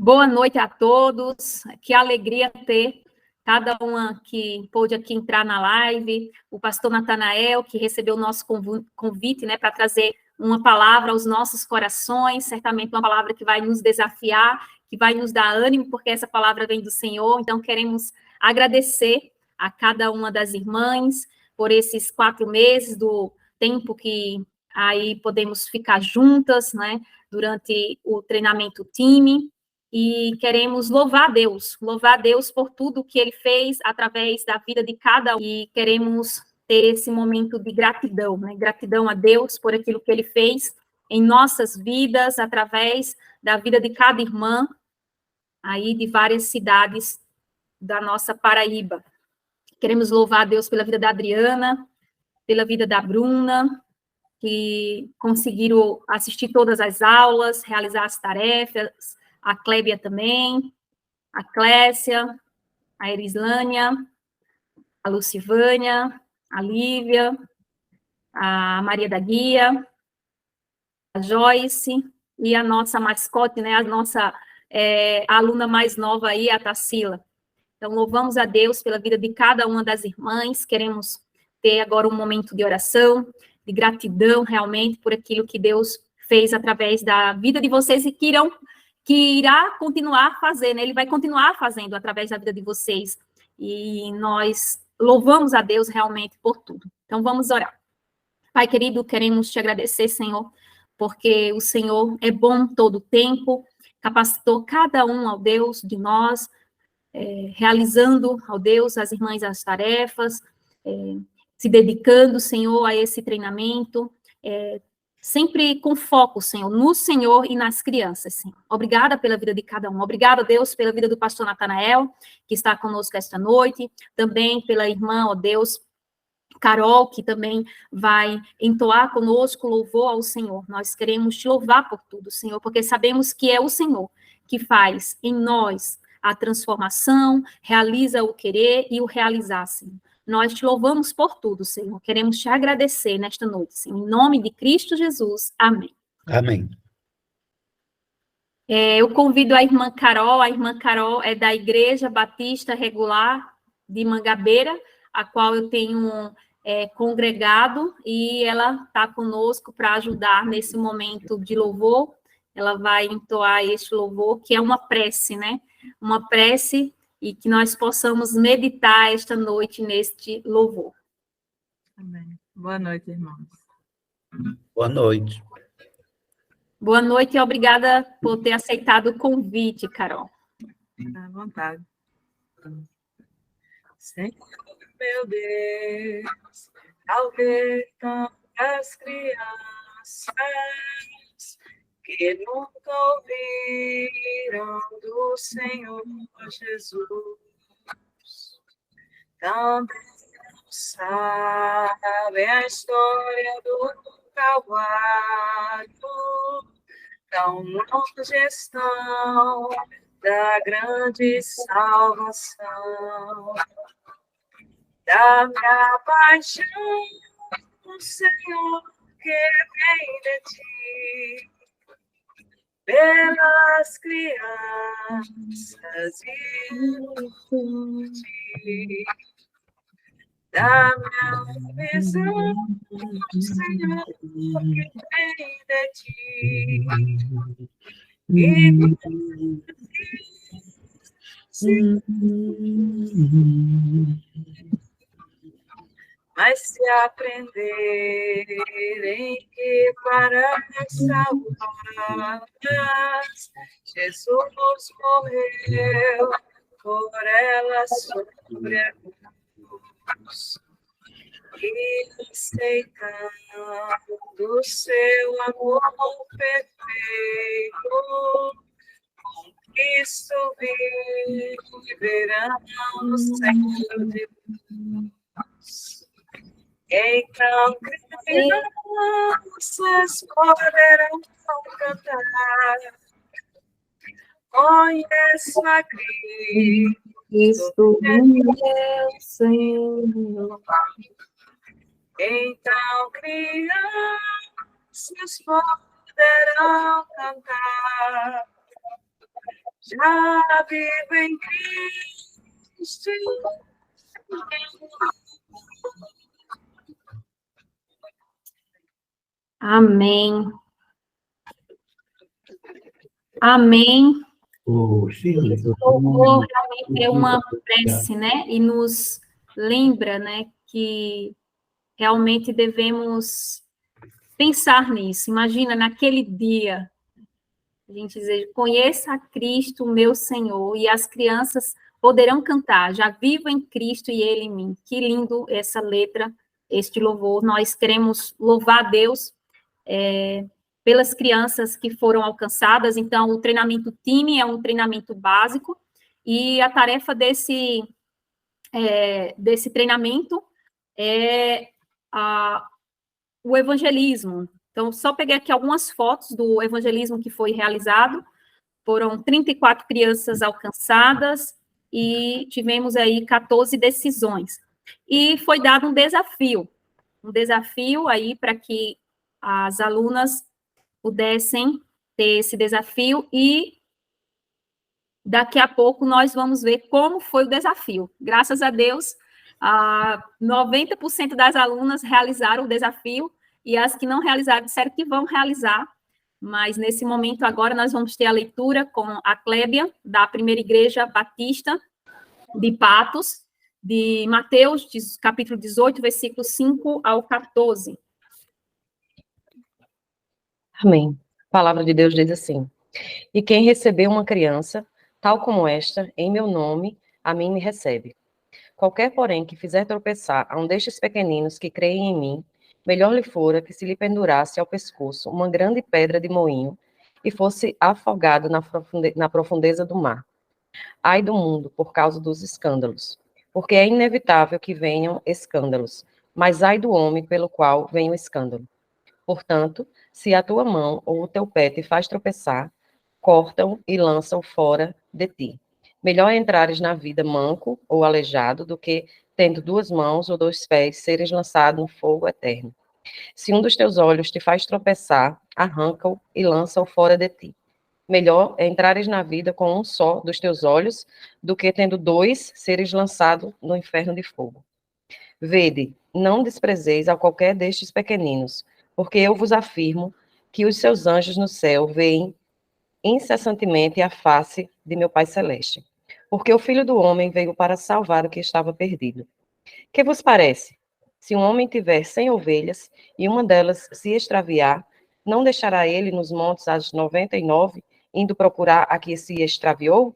Boa noite a todos, que alegria ter cada uma que pôde aqui entrar na live, o pastor Natanael, que recebeu o nosso convite, né, para trazer uma palavra aos nossos corações, certamente uma palavra que vai nos desafiar, que vai nos dar ânimo, porque essa palavra vem do Senhor. Então, queremos agradecer a cada uma das irmãs por esses 4 meses do tempo que aí podemos ficar juntas, né, durante o treinamento time. E queremos louvar a Deus por tudo que Ele fez através da vida de cada um, e queremos ter esse momento de gratidão, né? Gratidão a Deus por aquilo que Ele fez em nossas vidas, através da vida de cada irmã, aí de várias cidades da nossa Paraíba. Queremos louvar a Deus pela vida da Adriana, pela vida da Bruna, que conseguiram assistir todas as aulas, realizar as tarefas, a Clébia também, a Clécia, a Erislânia, a Lucivânia, a Lívia, a Maria da Guia, a Joyce e a nossa mascote, né, a nossa aluna mais nova aí, a Tarsila. Então, louvamos a Deus pela vida de cada uma das irmãs, queremos ter agora um momento de oração, de gratidão realmente por aquilo que Deus fez através da vida de vocês e que irá continuar fazendo, né? Ele vai continuar fazendo através da vida de vocês, e nós louvamos a Deus realmente por tudo. Então, vamos orar. Pai querido, queremos te agradecer, Senhor, porque o Senhor é bom todo o tempo, capacitou cada um, ó Deus, de nós, realizando, ó Deus, as irmãs as tarefas, se dedicando, Senhor, a esse treinamento, sempre com foco, Senhor, no Senhor e nas crianças, Senhor. Obrigada pela vida de cada um. Obrigada, Deus, pela vida do pastor Natanael, que está conosco esta noite, também pela irmã, ó Deus, Carol, que também vai entoar conosco louvor ao Senhor. Nós queremos te louvar por tudo, Senhor, porque sabemos que é o Senhor que faz em nós a transformação, realiza o querer e o realizar, Senhor. Nós te louvamos por tudo, Senhor. Queremos te agradecer nesta noite, Senhor. Em nome de Cristo Jesus. Amém. Amém. Eu convido a irmã Carol é da Igreja Batista Regular de Mangabeira, a qual eu tenho congregado, e ela está conosco para ajudar nesse momento de louvor. Ela vai entoar este louvor, que é uma prece, né? Uma prece, e que nós possamos meditar esta noite neste louvor. Amém. Boa noite, irmãos. Boa noite. Boa noite e obrigada por ter aceitado o convite, Carol. À vontade. Senhor, meu Deus, ao ver tantas crianças que nunca ouviram do Senhor Jesus, também não sabem a história do Calvário, tão longe estão da grande salvação, da minha paixão, Senhor, que vem de ti, pelas crianças e por ti, da minha visão, Senhor, que vem de ti, e mas se aprenderem que para salvar Jesus morreu por elas sobre a cruz, e aceitando o seu amor perfeito, Cristo viverão no século de Deus. Então crianças poderão cantar, conheço a Cristo, meu Senhor. Então crianças poderão cantar, já vivo em Cristo. Amém. Amém. Shirley, Esse louvor realmente é uma prece, né? E nos lembra, né, que realmente devemos pensar nisso. Imagina, naquele dia, a gente dizer, conheça a Cristo, meu Senhor, e as crianças poderão cantar, já vivo em Cristo e Ele em mim. Que lindo essa letra, este louvor. Nós queremos louvar a Deus pelas crianças que foram alcançadas. Então, o treinamento time é um treinamento básico, e a tarefa desse treinamento é o evangelismo. Então, só peguei aqui algumas fotos do evangelismo que foi realizado. Foram 34 crianças alcançadas e tivemos aí 14 decisões. E foi dado um desafio aí para que as alunas pudessem ter esse desafio, e daqui a pouco nós vamos ver como foi o desafio. Graças a Deus, 90% das alunas realizaram o desafio, e as que não realizaram disseram que vão realizar. Mas nesse momento agora nós vamos ter a leitura com a Clébia, da Primeira Igreja Batista de Patos, de Mateus, capítulo 18, versículos 5 ao 14. Amém. A palavra de Deus diz assim: E quem recebeu uma criança, tal como esta, em meu nome, a mim me recebe. Qualquer, porém, que fizer tropeçar a um destes pequeninos que creem em mim, melhor lhe fora que se lhe pendurasse ao pescoço uma grande pedra de moinho e fosse afogado na profundeza do mar. Ai do mundo, por causa dos escândalos. Porque é inevitável que venham escândalos, mas ai do homem pelo qual vem o escândalo. Portanto, se a tua mão ou o teu pé te faz tropeçar, corta-o e lança-o fora de ti. Melhor entrares na vida manco ou aleijado do que, tendo 2 mãos ou 2 pés, seres lançado no fogo eterno. Se um dos teus olhos te faz tropeçar, arranca-o e lança-o fora de ti. Melhor é entrares na vida com um só dos teus olhos do que, tendo 2, seres lançado no inferno de fogo. Vede, não desprezeis a qualquer destes pequeninos, porque eu vos afirmo que os seus anjos no céu veem incessantemente a face de meu Pai Celeste. Porque o Filho do Homem veio para salvar o que estava perdido. Que vos parece? Se um homem tiver 100 ovelhas e uma delas se extraviar, não deixará ele nos montes as 99, indo procurar a que se extraviou?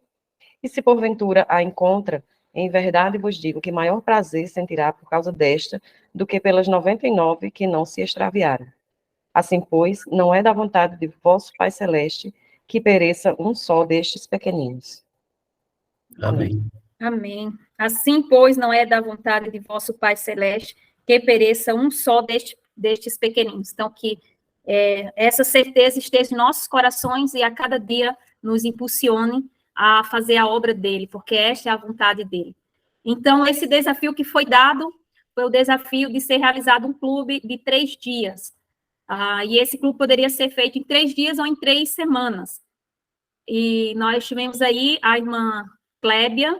E se porventura a encontra, em verdade vos digo que maior prazer sentirá por causa desta do que pelas 99 que não se extraviaram. Assim, pois, não é da vontade de vosso Pai Celeste que pereça um só destes pequeninos. Amém. Amém. Assim, pois, não é da vontade de vosso Pai Celeste que pereça um só destes pequeninos. Então, que essa certeza esteja em nossos corações e a cada dia nos impulsione a fazer a obra dele, porque esta é a vontade dele. Então, esse desafio que foi dado foi o desafio de ser realizado um clube de 3 dias. E esse clube poderia ser feito em 3 dias ou em 3 semanas. E nós tivemos aí a irmã Clébia,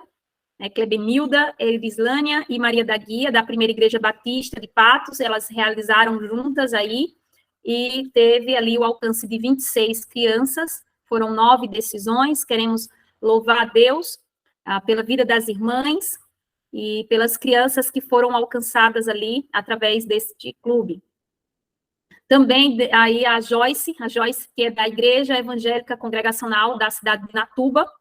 Clebenilda, Elislânia e Maria da Guia, da Primeira Igreja Batista de Patos. Elas realizaram juntas aí, e teve ali o alcance de 26 crianças, foram 9 decisões. Queremos louvar a Deus pela vida das irmãs e pelas crianças que foram alcançadas ali através deste clube. Também aí a Joyce, que é da Igreja Evangélica Congregacional da cidade de Natuba.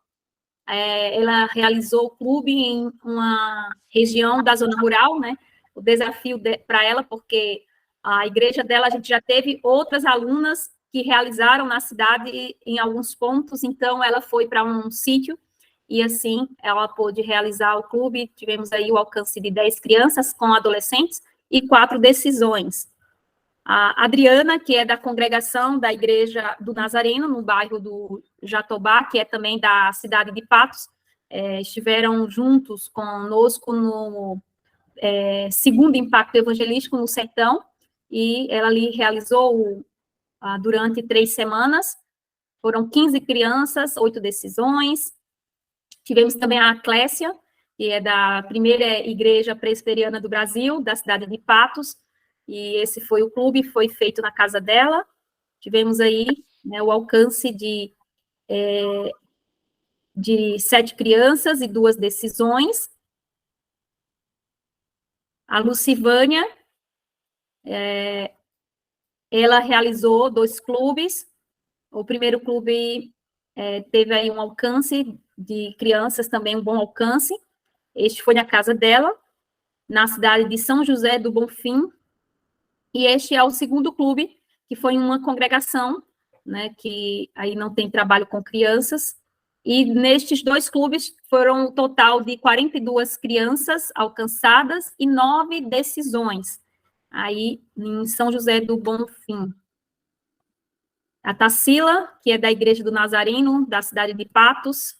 Ela realizou o clube em uma região da zona rural, né? O desafio para ela, porque a igreja dela, a gente já teve outras alunas que realizaram na cidade em alguns pontos, então ela foi para um sítio, e assim ela pôde realizar o clube. Tivemos aí o alcance de 10 crianças com adolescentes e 4 decisões. A Adriana, que é da congregação da Igreja do Nazareno, no bairro do Jatobá, que é também da cidade de Patos, estiveram juntos conosco no segundo impacto evangelístico no sertão, e ela ali realizou durante 3 semanas foram 15 crianças, 8 decisões. Tivemos também a Clécia, que é da primeira igreja presbiteriana do Brasil, da cidade de Patos, e esse foi o clube, foi feito na casa dela. Tivemos aí, né, o alcance de 7 crianças e 2 decisões. A Lucivânia, ela realizou 2 clubes. O primeiro clube teve aí um alcance de crianças, também um bom alcance. Este foi na casa dela, na cidade de São José do Bonfim. E este é o segundo clube, que foi uma congregação, né, que aí não tem trabalho com crianças. E nestes 2 clubes foram um total de 42 crianças alcançadas e 9 decisões, aí em São José do Bonfim. A Tarsila, que é da Igreja do Nazareno, da cidade de Patos,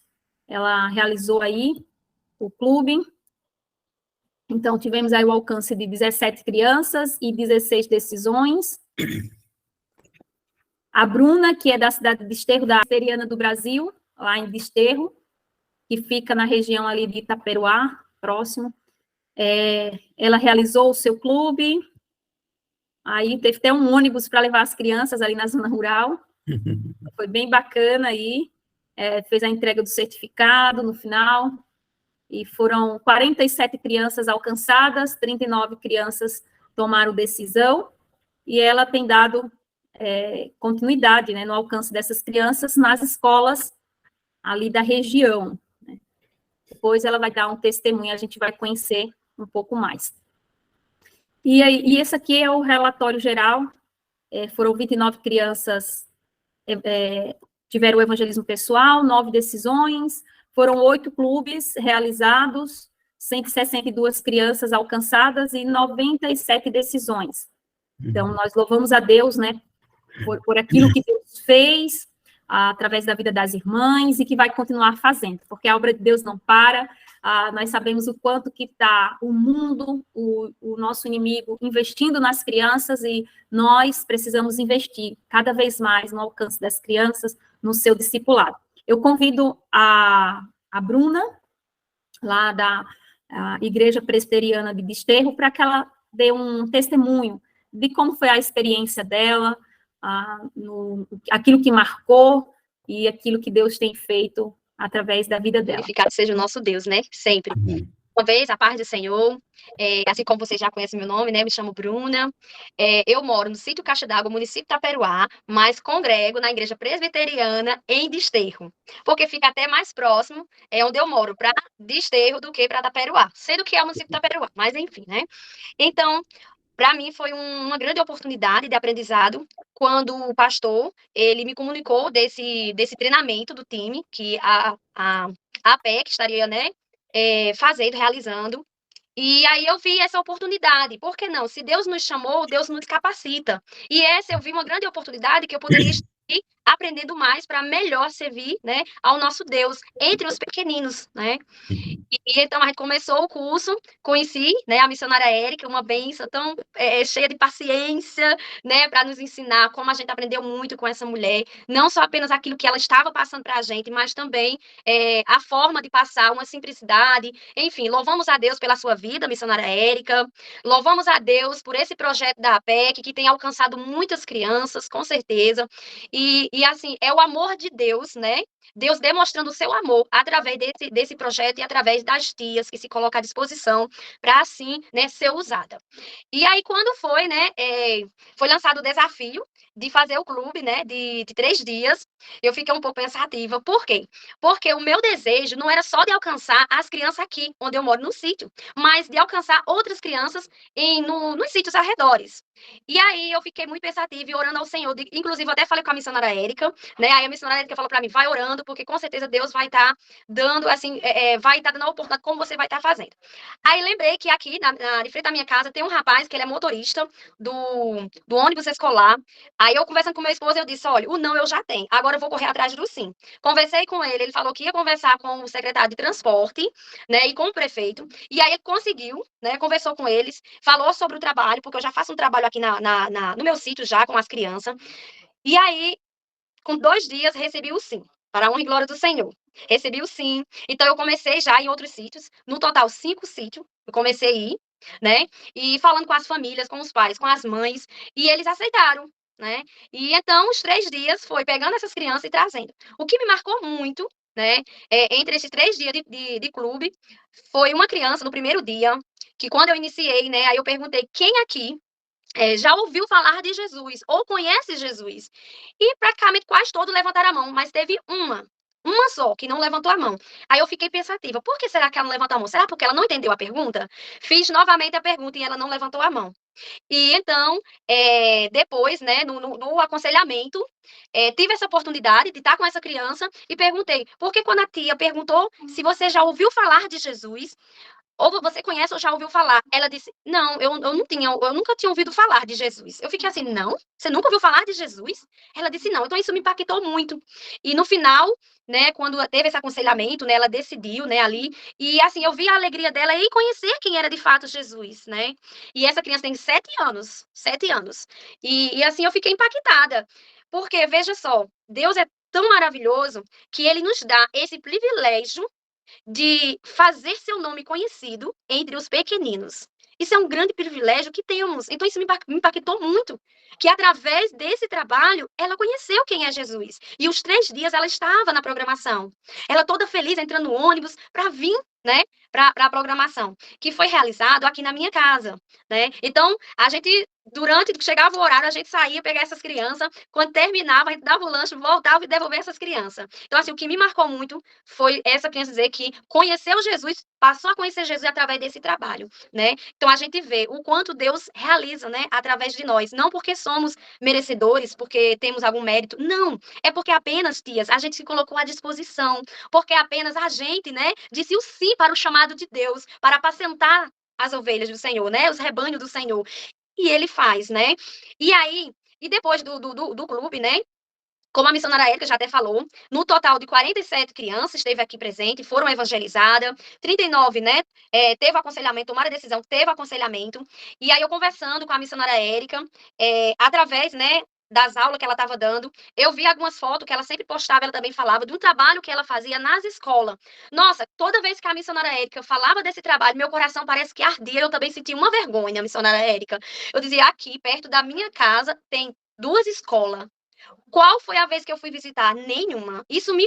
ela realizou aí o clube. Então, tivemos aí o alcance de 17 crianças e 16 decisões. A Bruna, que é da cidade de Desterro, da Presbiteriana do Brasil, lá em Desterro, que fica na região ali de Itaperuá, próximo. Ela realizou o seu clube. Aí teve até um ônibus para levar as crianças ali na zona rural. Foi bem bacana aí. Fez a entrega do certificado no final. E foram 47 crianças alcançadas, 39 crianças tomaram decisão. E ela tem dado continuidade, né, no alcance dessas crianças nas escolas ali da região. Né? Depois ela vai dar um testemunho, a gente vai conhecer um pouco mais. E esse aqui é o relatório geral. Foram 29 crianças tiveram o evangelismo pessoal, 9 decisões, foram 8 clubes realizados, 162 crianças alcançadas e 97 decisões. Então, nós louvamos a Deus, né, por aquilo que Deus fez, através da vida das irmãs, e que vai continuar fazendo, porque a obra de Deus não para. Nós sabemos o quanto que está o mundo, o nosso inimigo, investindo nas crianças, e nós precisamos investir cada vez mais no alcance das crianças, no seu discipulado. Eu convido a Bruna, lá da Igreja Presbiteriana de Desterro, para que ela dê um testemunho de como foi a experiência dela, aquilo que marcou e aquilo que Deus tem feito através da vida dela. Glorificado seja o nosso Deus, né? Sempre. Uma vez, a paz do Senhor, assim como vocês já conhecem meu nome, né? Me chamo Bruna. Eu moro no sítio Caixa d'Água, município de Itaperuá, mas congrego na igreja presbiteriana em Desterro, porque fica até mais próximo, onde eu moro, para Desterro do que para Itaperuá, sendo que é o município de Itaperuá, mas enfim, né? Então, para mim foi uma grande oportunidade de aprendizado quando o pastor, ele me comunicou desse treinamento do time que a APEC estaria, né, fazendo, realizando. E aí eu vi essa oportunidade. Por que não? Se Deus nos chamou, Deus nos capacita. E essa eu vi uma grande oportunidade que eu poderia estar aprendendo mais para melhor servir, né, ao nosso Deus entre os pequeninos, né? E então a gente começou o curso, conheci, né, a missionária Érica, uma bênção tão cheia de paciência, né, para nos ensinar como a gente aprendeu muito com essa mulher, não só apenas aquilo que ela estava passando para a gente, mas também a forma de passar, uma simplicidade. Enfim, louvamos a Deus pela sua vida, missionária Érica, louvamos a Deus por esse projeto da APEC, que tem alcançado muitas crianças, com certeza, e assim, é o amor de Deus, né? Deus demonstrando o seu amor através desse projeto e através das tias que se colocam à disposição para, assim, né, ser usada. E aí, quando foi, né, foi lançado o desafio de fazer o clube, né, de 3 dias, eu fiquei um pouco pensativa. Por quê? Porque o meu desejo não era só de alcançar as crianças aqui, onde eu moro no sítio, mas de alcançar outras crianças nos sítios arredores. E aí, eu fiquei muito pensativa e orando ao Senhor. Inclusive, eu até falei com a missionária Érica, né, aí a missionária Érica falou para mim, vai orando, porque com certeza Deus vai estar dando, assim, vai estar dando a oportunidade como você vai estar fazendo. Aí lembrei que aqui, de frente à minha casa, tem um rapaz que ele é motorista do ônibus escolar. Aí eu conversando com meu esposo, eu disse, olha, o não eu já tenho, agora eu vou correr atrás do sim. Conversei com ele falou que ia conversar com o secretário de transporte, né, e com o prefeito, e aí ele conseguiu, né, conversou com eles, falou sobre o trabalho, porque eu já faço um trabalho aqui no meu sítio já, com as crianças, e aí com 2 dias, recebi o sim, para a honra e glória do Senhor. Recebi o sim. Então, eu comecei já em outros sítios, no total 5 sítios, eu comecei a ir, né? E falando com as famílias, com os pais, com as mães, e eles aceitaram, né? E então, os 3 dias foi pegando essas crianças e trazendo. O que me marcou muito, né, entre esses 3 dias de clube, foi uma criança no primeiro dia, que quando eu iniciei, né, aí eu perguntei quem aqui já ouviu falar de Jesus ou conhece Jesus? E praticamente quase todos levantaram a mão, mas teve uma só que não levantou a mão. Aí eu fiquei pensativa, por que será que ela não levantou a mão? Será porque ela não entendeu a pergunta? Fiz novamente a pergunta e ela não levantou a mão. E então, depois, né, no aconselhamento, tive essa oportunidade de estar com essa criança e perguntei, porque quando a tia perguntou se você já ouviu falar de Jesus, ou você conhece ou já ouviu falar? Ela disse, não, eu nunca tinha ouvido falar de Jesus. Eu fiquei assim, não? Você nunca ouviu falar de Jesus? Ela disse, não. Então, isso me impactou muito. E no final, né, quando teve esse aconselhamento, né, ela decidiu, né, ali, e assim, eu vi a alegria dela em conhecer quem era de fato Jesus, né? E essa criança tem 7 anos, 7 anos. E assim, eu fiquei impactada. Porque, veja só, Deus é tão maravilhoso que ele nos dá esse privilégio de fazer seu nome conhecido entre os pequeninos. Isso é um grande privilégio que temos. Então, isso me impactou muito. Que através desse trabalho, ela conheceu quem é Jesus. E os 3 dias ela estava na programação. Ela toda feliz entrando no ônibus para vir, né, para a programação, que foi realizado aqui na minha casa, né? Então, a gente, durante que chegava o horário, a gente saía pegar essas crianças. Quando terminava, a gente dava o lanche, voltava e devolvia essas crianças. Então, assim, o que me marcou muito foi essa criança dizer que conheceu Jesus, passou a conhecer Jesus através desse trabalho, né? Então a gente vê o quanto Deus realiza, né, através de nós, não porque somos merecedores, porque temos algum mérito, não, é porque apenas, tias, a gente se colocou à disposição, porque apenas a gente, né, disse o sim para o chamado de Deus, para apacentar as ovelhas do Senhor, né, os rebanhos do Senhor, e ele faz, né? E aí, e depois do clube, né, como a missionária Érica já até falou, no total de 47 crianças esteve aqui presente, foram evangelizadas, 39, né, teve aconselhamento, tomaram a decisão, teve aconselhamento, e aí eu conversando com a missionária Érica, através, né, das aulas que ela estava dando, eu vi algumas fotos que ela sempre postava, ela também falava de um trabalho que ela fazia nas escolas. Nossa, toda vez que a missionária Érica falava desse trabalho, meu coração parece que ardia, eu também sentia uma vergonha, missionária Érica. Eu dizia, aqui, perto da minha casa, tem 2 escolas. Qual foi a vez que eu fui visitar? Nenhuma. Isso me.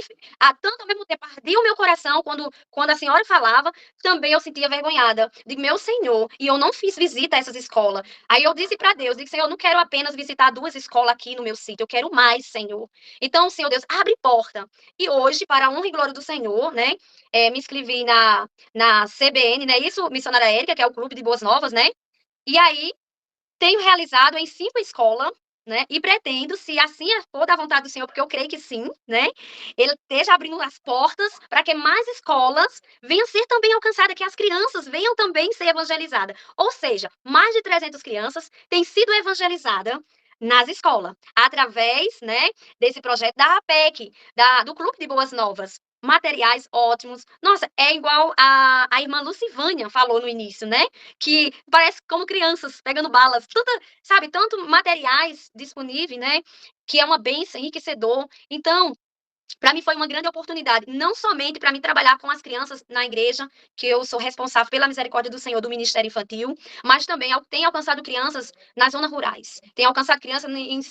Tanto ao mesmo tempo ardia o meu coração quando a senhora falava, também eu sentia vergonhada. Digo, meu Senhor, e eu não fiz visita a essas escolas. Aí eu disse para Deus, digo, Senhor, eu não quero apenas visitar 2 escolas aqui no meu sítio, eu quero mais, Senhor. Então, Senhor Deus, abre porta. E hoje, para a honra e glória do Senhor, né, me inscrevi na CBN, né, isso, Missionária Érica, que é o Clube de Boas Novas, né, e aí tenho realizado em 5 escolas, né? E pretendo, se assim for da vontade do Senhor, porque eu creio que sim, né? Ele esteja abrindo as portas para que mais escolas venham ser também alcançadas, que as crianças venham também ser evangelizadas. Ou seja, mais de 300 crianças têm sido evangelizadas nas escolas, através, né, desse projeto da APEC, do Clube de Boas Novas. Materiais ótimos. Nossa, é igual a irmã Lucivânia falou no início, né? Que parece como crianças pegando balas, sabe, tanto materiais disponíveis, né? Que é uma bênção, enriquecedor. Então, para mim foi uma grande oportunidade, não somente para mim trabalhar com as crianças na igreja, que eu sou responsável pela misericórdia do Senhor do Ministério Infantil, mas também tenho alcançado crianças nas zonas rurais. Tenho alcançado crianças em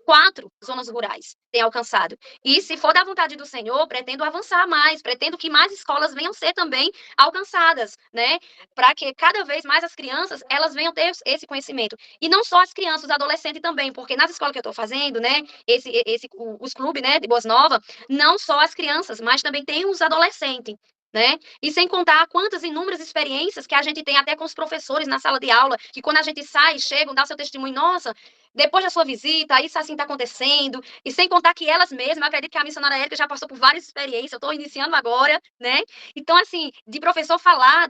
4 zonas rurais. Tenho alcançado. E se for da vontade do Senhor, pretendo avançar mais, pretendo que mais escolas venham ser também alcançadas, né? Para que cada vez mais as crianças, elas venham ter esse conhecimento. E não só as crianças, os adolescentes também, porque nas escolas que eu estou fazendo, né, os clubes, né, de Boas Novas, não só as crianças, mas também tem os adolescentes, né? E sem contar quantas inúmeras experiências que a gente tem até com os professores na sala de aula, que quando a gente sai, chegam, dá seu testemunho, nossa, depois da sua visita, isso assim está acontecendo, e sem contar que elas mesmas, eu acredito que a missionária Érica já passou por várias experiências, eu estou iniciando agora, né? Então, assim, de professor falar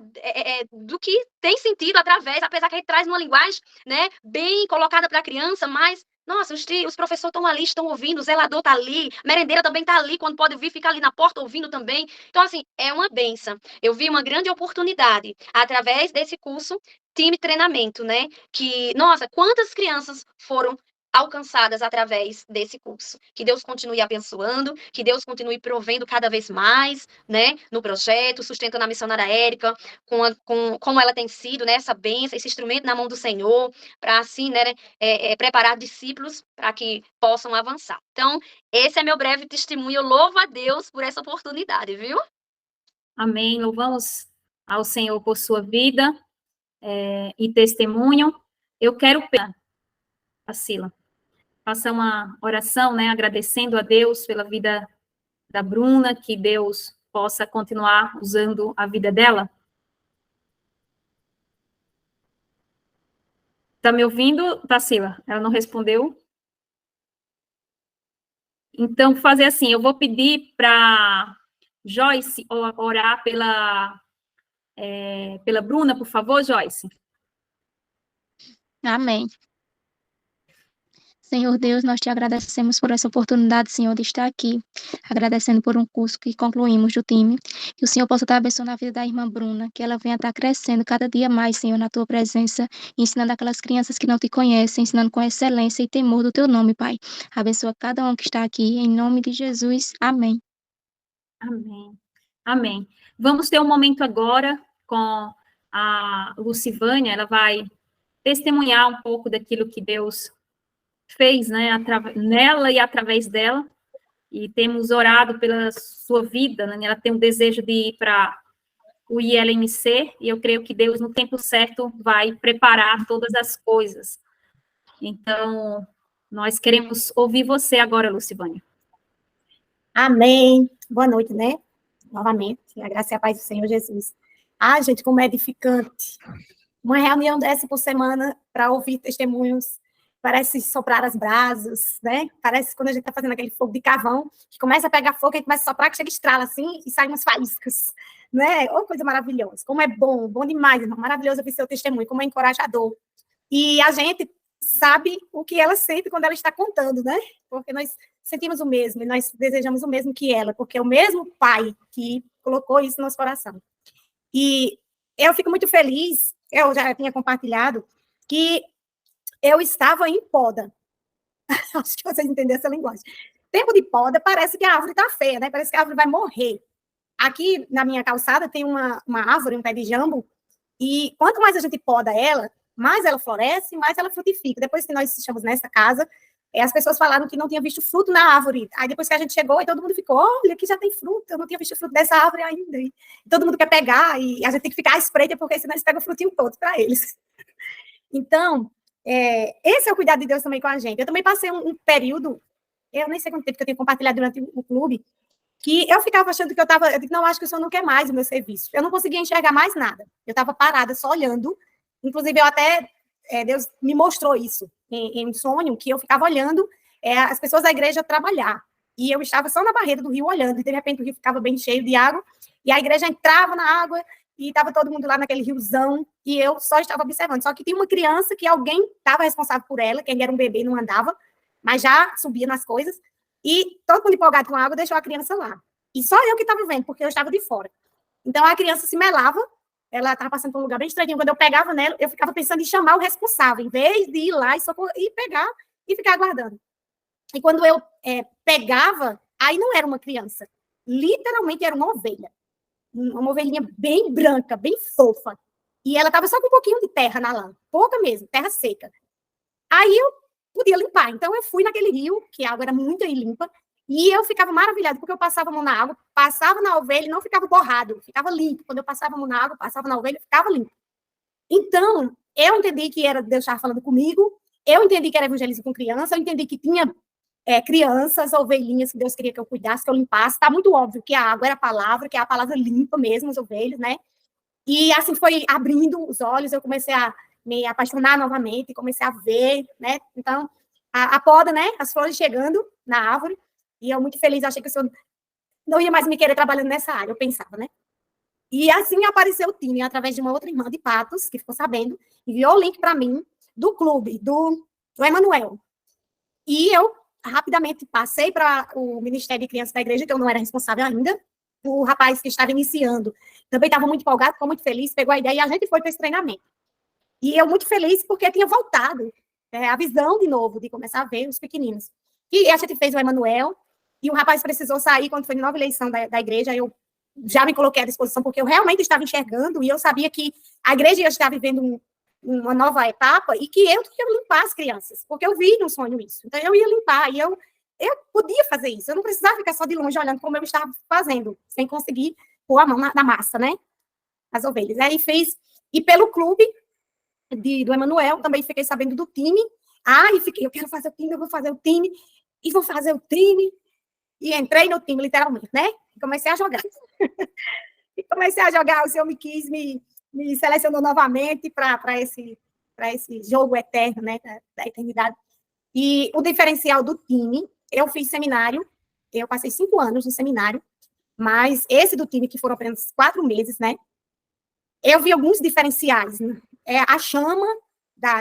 do que tem sentido através, apesar que a gente traz uma linguagem, né, bem colocada para a criança, mas nossa, os professores estão ali, estão ouvindo, o zelador está ali, a merendeira também está ali, quando pode vir, fica ali na porta ouvindo também. Então, assim, é uma bênção. Eu vi uma grande oportunidade através desse curso, time treinamento, né? Que, nossa, quantas crianças foram alcançadas através desse curso. Que Deus continue abençoando, que Deus continue provendo cada vez mais, né, no projeto, sustentando a missionária Érica, como ela tem sido, né, essa bênção, esse instrumento na mão do Senhor, para assim, né, preparar discípulos para que possam avançar. Então, esse é meu breve testemunho. Eu louvo a Deus por essa oportunidade, viu? Amém. Louvamos ao Senhor por sua vida e testemunho. Eu quero, Priscila, faça uma oração, né, agradecendo a Deus pela vida da Bruna, que Deus possa continuar usando a vida dela. Tá me ouvindo, Priscila? Ela não respondeu? Então, fazer assim, eu vou pedir para Joyce orar pela Bruna, por favor, Joyce. Amém. Senhor Deus, nós te agradecemos por essa oportunidade, Senhor, de estar aqui, agradecendo por um curso que concluímos do time, que o Senhor possa estar abençoando a vida da irmã Bruna, que ela venha estar crescendo cada dia mais, Senhor, na tua presença, ensinando aquelas crianças que não te conhecem, ensinando com excelência e temor do teu nome, Pai. Abençoa cada um que está aqui, em nome de Jesus. Amém. Amém. Amém. Vamos ter um momento agora com a Lucivânia, ela vai testemunhar um pouco daquilo que Deus fez, né, nela e através dela, e temos orado pela sua vida, né, ela tem um desejo de ir para o ILMC, e eu creio que Deus, no tempo certo, vai preparar todas as coisas. Então, nós queremos ouvir você agora, Lucivânia. Amém. Boa noite, né? Novamente, a graça e a paz do Senhor Jesus. Ah, gente, como é edificante. Uma reunião dessa por semana para ouvir testemunhos, parece soprar as brasas, né? Parece quando a gente está fazendo aquele fogo de carvão, que começa a pegar fogo, a gente começa a soprar, que chega estrala assim, e sai umas faíscas, né? Oh, coisa maravilhosa. Como é bom, bom demais, irmão. Maravilhoso ouvir seu testemunho, como é encorajador. E a gente sabe o que ela sente quando ela está contando, né? Porque nós sentimos o mesmo, e nós desejamos o mesmo que ela, porque é o mesmo Pai que colocou isso no nosso coração. E eu fico muito feliz, eu já tinha compartilhado, que eu estava em poda. Acho que vocês entendem essa linguagem. Tempo de poda, parece que a árvore está feia, né? Parece que a árvore vai morrer. Aqui, na minha calçada, tem uma árvore, um pé de jambo, e quanto mais a gente poda ela, mais ela floresce, mais ela frutifica. Depois que nós estamos nessa casa, as pessoas falaram que não tinha visto fruto na árvore. Aí depois que a gente chegou, e todo mundo ficou, olha, aqui já tem fruto, eu não tinha visto fruto dessa árvore ainda. E todo mundo quer pegar, e a gente tem que ficar à espreita, porque senão eles pegam o frutinho todo para eles. Então, esse é o cuidado de Deus também com a gente. Eu também passei um período, eu nem sei quanto tempo que eu tenho compartilhado durante o clube, que eu ficava achando que eu digo, não, acho que o senhor não quer mais o meu serviço. Eu não conseguia enxergar mais nada. Eu estava parada, só olhando. Inclusive, eu até, Deus me mostrou isso em um sonho, que eu ficava olhando as pessoas da igreja trabalhar. E eu estava só na barreira do rio olhando, e de repente o rio ficava bem cheio de água, e a igreja entrava na água, e estava todo mundo lá naquele riozão, e eu só estava observando. Só que tinha uma criança que alguém estava responsável por ela, quem era um bebê não andava, mas já subia nas coisas, e todo mundo empolgado com a água deixou a criança lá. E só eu que estava vendo, porque eu estava de fora. Então a criança se melava, ela estava passando por um lugar bem estranho. Quando eu pegava nela, eu ficava pensando em chamar o responsável, em vez de ir lá e pegar e ficar aguardando. E quando eu pegava, aí não era uma criança, literalmente era uma ovelha. Uma ovelhinha bem branca, bem fofa. E ela estava só com um pouquinho de terra na lã, pouca mesmo, terra seca. Aí eu podia limpar. Então eu fui naquele rio, que a água era muito limpa, e eu ficava maravilhada, porque eu passava a mão na água, passava na ovelha e não ficava borrado, ficava limpo. Quando eu passava a mão na água, passava na ovelha, ficava limpo. Então, eu entendi que era Deus estar falando comigo, eu entendi que era evangelismo com criança, eu entendi que tinha crianças, ovelhinhas que Deus queria que eu cuidasse, que eu limpasse. Está muito óbvio que a água era a palavra, que é a palavra limpa mesmo as ovelhas, né? E assim foi abrindo os olhos, eu comecei a me apaixonar novamente, comecei a ver, né? Então, a poda, né? As flores chegando na árvore, e eu muito feliz, achei que o senhor não ia mais me querer trabalhando nessa área, eu pensava, né? E assim apareceu o time, através de uma outra irmã de Patos, que ficou sabendo, enviou o link para mim, do clube, do Emanuel. E eu rapidamente passei para o Ministério de Crianças da igreja, que eu não era responsável ainda. O rapaz que estava iniciando também estava muito empolgado, ficou muito feliz, pegou a ideia e a gente foi para esse treinamento. E eu muito feliz porque tinha voltado. a visão de novo, de começar a ver os pequeninos. E a gente fez o Emanuel, e o rapaz precisou sair quando foi de nova eleição da igreja, eu já me coloquei à disposição, porque eu realmente estava enxergando, e eu sabia que a igreja ia estar vivendo uma nova etapa, e que eu ia limpar as crianças, porque eu vi no sonho isso. Então, eu ia limpar, e eu podia fazer isso, eu não precisava ficar só de longe olhando como eu estava fazendo, sem conseguir pôr a mão na massa, né? As ovelhas. Aí fez, e pelo clube do Emanuel, também fiquei sabendo do time, e fiquei, eu quero fazer o time, eu vou fazer o time, e vou fazer o time, e entrei no time, literalmente, né? E comecei a jogar. O Senhor me quis, me selecionou novamente para esse jogo eterno, né? Da eternidade. E o diferencial do time, eu fiz seminário, eu passei 5 anos no seminário, mas esse do time, que foram apenas 4 meses, né? Eu vi alguns diferenciais, né? A chama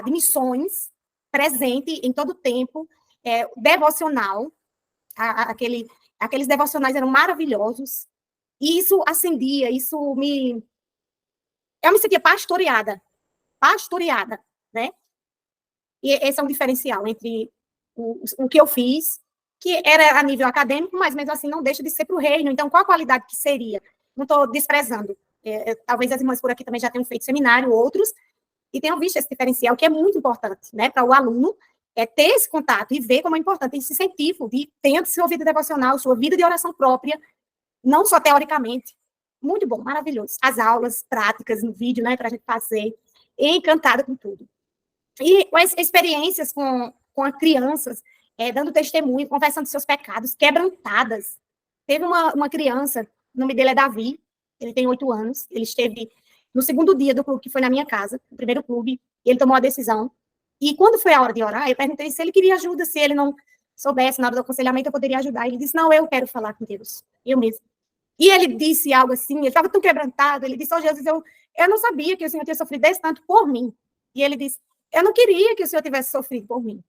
de missões presente em todo o tempo, devocional, aqueles devocionais eram maravilhosos, e isso acendia, eu me sentia pastoreada, né? E esse é um diferencial entre o que eu fiz, que era a nível acadêmico, mas mesmo assim não deixa de ser para o reino. Então, qual a qualidade que seria? Não estou desprezando. Talvez as irmãs por aqui também já tenham feito seminário, outros, e tenham visto esse diferencial, que é muito importante, né, para o aluno, ter esse contato e ver como é importante esse incentivo de ter sua vida devocional, sua vida de oração própria, não só teoricamente. Muito bom, maravilhoso. As aulas práticas no vídeo, né, para a gente fazer, encantada com tudo. E as experiências com as crianças, dando testemunho, confessando seus pecados, quebrantadas. Teve uma criança, o nome dele é Davi, ele tem 8 anos, ele esteve no segundo dia do clube, que foi na minha casa, o primeiro clube, ele tomou a decisão, e quando foi a hora de orar, eu perguntei se ele queria ajuda, se ele não soubesse, na hora do aconselhamento, eu poderia ajudar. Ele disse, não, eu quero falar com Deus, eu mesmo. E ele disse algo assim, ele estava tão quebrantado, ele disse, Jesus, eu não sabia que o Senhor tinha sofrido desse tanto por mim. E ele disse, eu não queria que o Senhor tivesse sofrido por mim.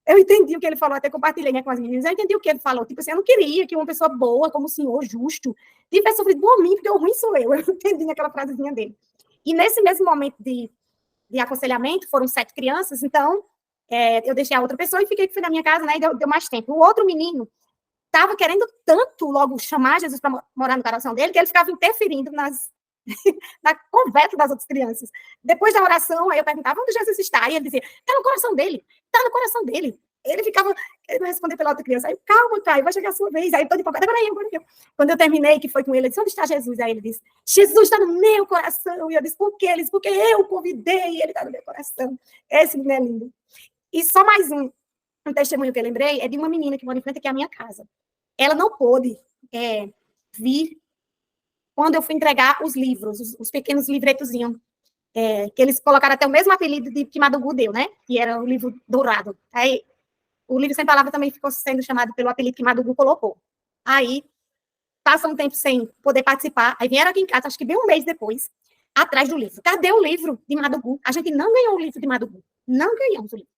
Eu entendi o que ele falou, até compartilhei, né, com as meninas, eu entendi o que ele falou, tipo assim, eu não queria que uma pessoa boa, como o Senhor, justo, tivesse sofrido por mim, porque o ruim sou eu entendi naquela frasezinha dele. E nesse mesmo momento de aconselhamento, foram 7 crianças, então, eu deixei a outra pessoa e fui na minha casa, né, e deu mais tempo. O outro menino estava querendo tanto logo chamar Jesus para morar no coração dele, que ele ficava interferindo na conversa das outras crianças. Depois da oração, aí eu perguntava onde Jesus está, e ele dizia, está no coração dele, está no coração dele. Ele não respondeu pela outra criança, aí, calma, Caio, vai chegar a sua vez, aí eu estou empolgada, agora eu. Quando eu terminei, que foi com ele, eu disse, onde está Jesus? Aí ele disse, Jesus está no meu coração, e eu disse, por quê? Ele disse, porque eu o convidei, e ele está no meu coração. Esse menino é lindo. E só mais um testemunho que eu lembrei, é de uma menina que mora em frente aqui à minha casa. Ela não pôde vir quando eu fui entregar os livros, os pequenos livretozinhos, que eles colocaram até o mesmo apelido de que Madugu deu, né? Que era o livro dourado. Aí, o livro Sem Palavra também ficou sendo chamado pelo apelido que Madugu colocou. Aí, passa um tempo sem poder participar, aí vieram aqui em casa, acho que bem um mês depois, atrás do livro. Cadê o livro de Madugu? A gente não ganhou o livro de Madugu. Não ganhamos o livro.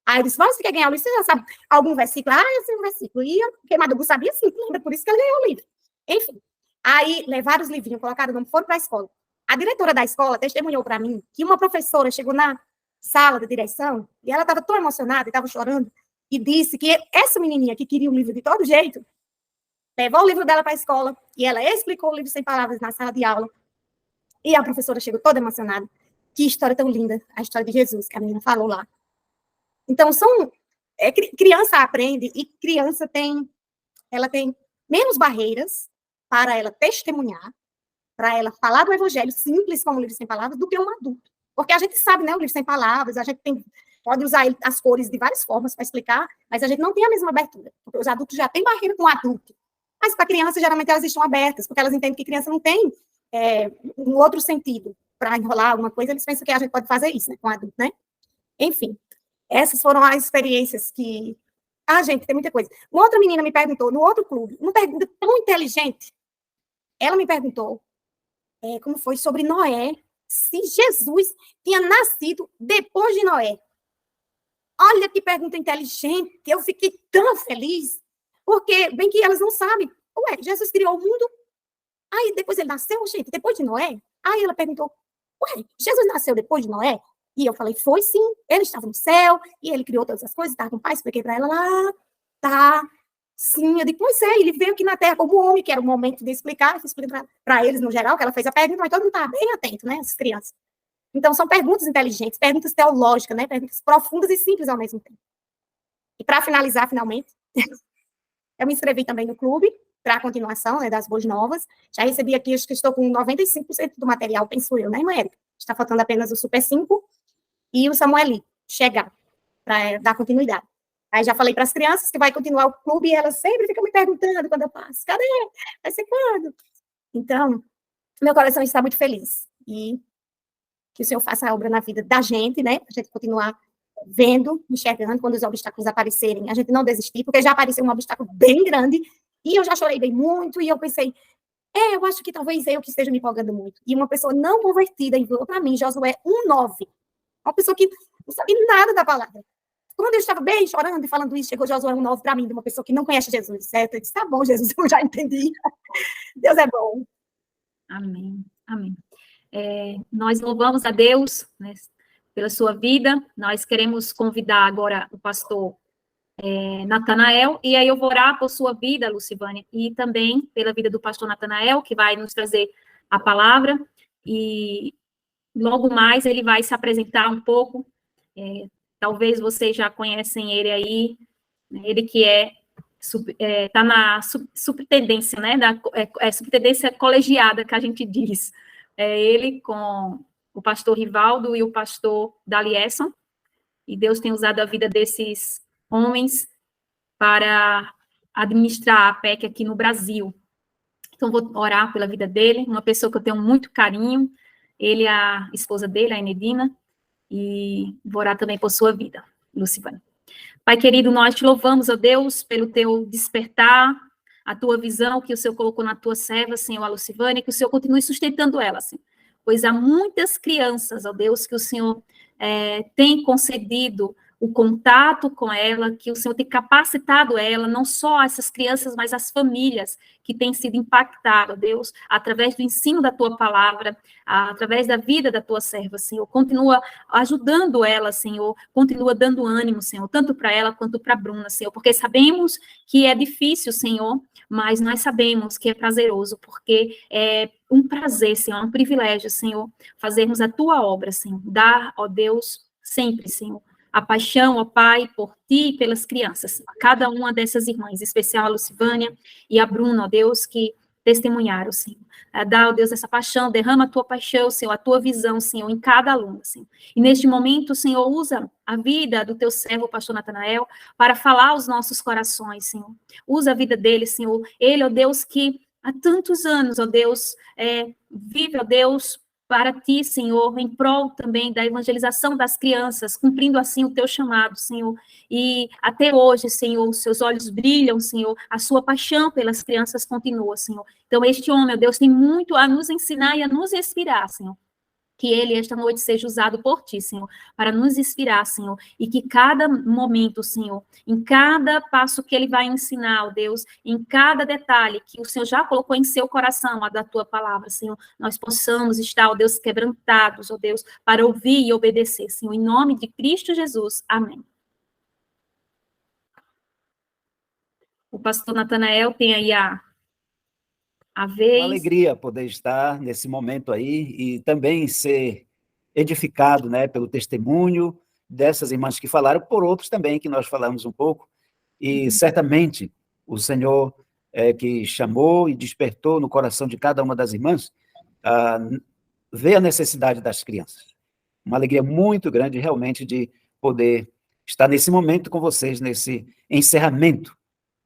Aí eu disse, você quer ganhar o livro? Você já sabe algum versículo? Eu sei um versículo. E porque Madugu sabia sim, lembra? Por isso que ele ganhou o livro. Enfim. Aí, levaram os livrinhos, colocaram o nome, foram para a escola. A diretora da escola testemunhou para mim que uma professora chegou na sala de direção e ela estava tão emocionada, estava chorando, e disse que essa menininha que queria o livro de todo jeito, levou o livro dela para a escola e ela explicou o livro Sem Palavras na sala de aula. E a professora chegou toda emocionada. Que história tão linda, a história de Jesus, que a menina falou lá. Então, criança aprende e criança ela tem menos barreiras para ela testemunhar, para ela falar do evangelho simples como o livro Sem Palavras, do que um adulto. Porque a gente sabe, né, o livro Sem Palavras, a gente pode usar as cores de várias formas para explicar, mas a gente não tem a mesma abertura. Porque os adultos já têm barreira com o adulto. Mas para crianças, geralmente, elas estão abertas, porque elas entendem que criança não tem um outro sentido para enrolar alguma coisa, eles pensam que a gente pode fazer isso, né, com o adulto, né? Enfim, essas foram as experiências que... gente, tem muita coisa. Uma outra menina me perguntou, no outro clube, uma pergunta tão inteligente, ela me perguntou como foi sobre Noé, se Jesus tinha nascido depois de Noé. Olha que pergunta inteligente, eu fiquei tão feliz, porque bem que elas não sabem. Jesus criou o mundo, aí depois ele nasceu, gente, depois de Noé? Aí ela perguntou, Jesus nasceu depois de Noé? E eu falei, foi sim, ele estava no céu, e ele criou todas as coisas, estava com o pai, expliquei para ela lá, tá, sim, eu digo, pois é, ele veio aqui na Terra como homem, que era o momento de explicar, eu expliquei para eles no geral, que ela fez a pergunta, mas todo mundo estava bem atento, né, as crianças. Então, são perguntas inteligentes, perguntas teológicas, né, perguntas profundas e simples ao mesmo tempo. E para finalizar, finalmente, eu me inscrevi também no clube, para a continuação, né, das Boas Novas. Já recebi aqui, acho que estou com 95% do material, penso eu, né, irmã Érica? Está faltando apenas o Super 5 e o Samueli chegar, para dar continuidade. Aí já falei para as crianças que vai continuar o clube e elas sempre ficam me perguntando quando eu passo, cadê? Vai ser quando? Então, meu coração está muito feliz. E que o Senhor faça a obra na vida da gente, né? A gente continuar vendo, enxergando, quando os obstáculos aparecerem, a gente não desistir, porque já apareceu um obstáculo bem grande, e eu já chorei bem muito, e eu pensei, eu acho que talvez eu que esteja me empolgando muito. E uma pessoa não convertida enviou para mim, Josué 1:9. Uma pessoa que não sabe nada da palavra. Quando eu estava bem chorando e falando isso, chegou Josué 1:9 para mim, de uma pessoa que não conhece Jesus, certo? Eu disse, tá bom, Jesus, eu já entendi. Deus é bom. Amém, amém. Nós louvamos a Deus, né, pela sua vida. Nós queremos convidar agora o pastor Natanael, e aí eu vou orar por sua vida, Lucivânia, e também pela vida do pastor Natanael, que vai nos trazer a palavra, e logo mais ele vai se apresentar um pouco. Talvez vocês já conhecem ele aí, né, ele que está na subtendência, né, subtendência colegiada, que a gente diz. Ele com o pastor Rivaldo e o pastor Dalieson, e Deus tem usado a vida desses homens para administrar a PEC aqui no Brasil. Então, vou orar pela vida dele, uma pessoa que eu tenho muito carinho, ele e a esposa dele, a Enedina, e vou orar também por sua vida, Lucivânia. Pai querido, nós te louvamos, ó Deus, pelo teu despertar, a tua visão que o Senhor colocou na tua serva, Senhor, a Lucivânia, que o Senhor continue sustentando ela, Senhor. Pois há muitas crianças, ó Deus, que o Senhor tem concedido o contato com ela, que o Senhor tem capacitado ela, não só essas crianças, mas as famílias que têm sido impactadas, Deus, através do ensino da tua palavra, através da vida da tua serva, Senhor. Continua ajudando ela, Senhor, continua dando ânimo, Senhor, tanto para ela quanto para a Bruna, Senhor, porque sabemos que é difícil, Senhor, mas nós sabemos que é prazeroso, porque é um prazer, Senhor, é um privilégio, Senhor, fazermos a tua obra, Senhor, dar, ó Deus, sempre, Senhor, a paixão, ó Pai, por ti e pelas crianças, cada uma dessas irmãs, em especial a Lucivânia e a Bruna, ó Deus, que testemunharam, Senhor. Dá, ó Deus, essa paixão, derrama a tua paixão, Senhor, a tua visão, Senhor, em cada aluna, Senhor. E neste momento, Senhor, usa a vida do teu servo, o pastor Natanael, para falar aos nossos corações, Senhor. Usa a vida dele, Senhor. Ele, ó Deus, que há tantos anos, ó Deus, vive, ó Deus, para ti, Senhor, em prol também da evangelização das crianças, cumprindo assim o teu chamado, Senhor. E até hoje, Senhor, os seus olhos brilham, Senhor, a sua paixão pelas crianças continua, Senhor. Então, este homem, ó Deus, tem muito a nos ensinar e a nos inspirar, Senhor. Que ele, esta noite, seja usado por ti, Senhor, para nos inspirar, Senhor, e que cada momento, Senhor, em cada passo que ele vai ensinar, ó Deus, em cada detalhe que o Senhor já colocou em seu coração, a da tua palavra, Senhor, nós possamos estar, ó Deus, quebrantados, ó Deus, para ouvir e obedecer, Senhor, em nome de Cristo Jesus. Amém. O pastor Natanael tem aí a vez. Uma alegria poder estar nesse momento aí e também ser edificado, né, pelo testemunho dessas irmãs que falaram, por outros também que nós falamos um pouco, e certamente o Senhor que chamou e despertou no coração de cada uma das irmãs, vê a necessidade das crianças. Uma alegria muito grande realmente de poder estar nesse momento com vocês, nesse encerramento,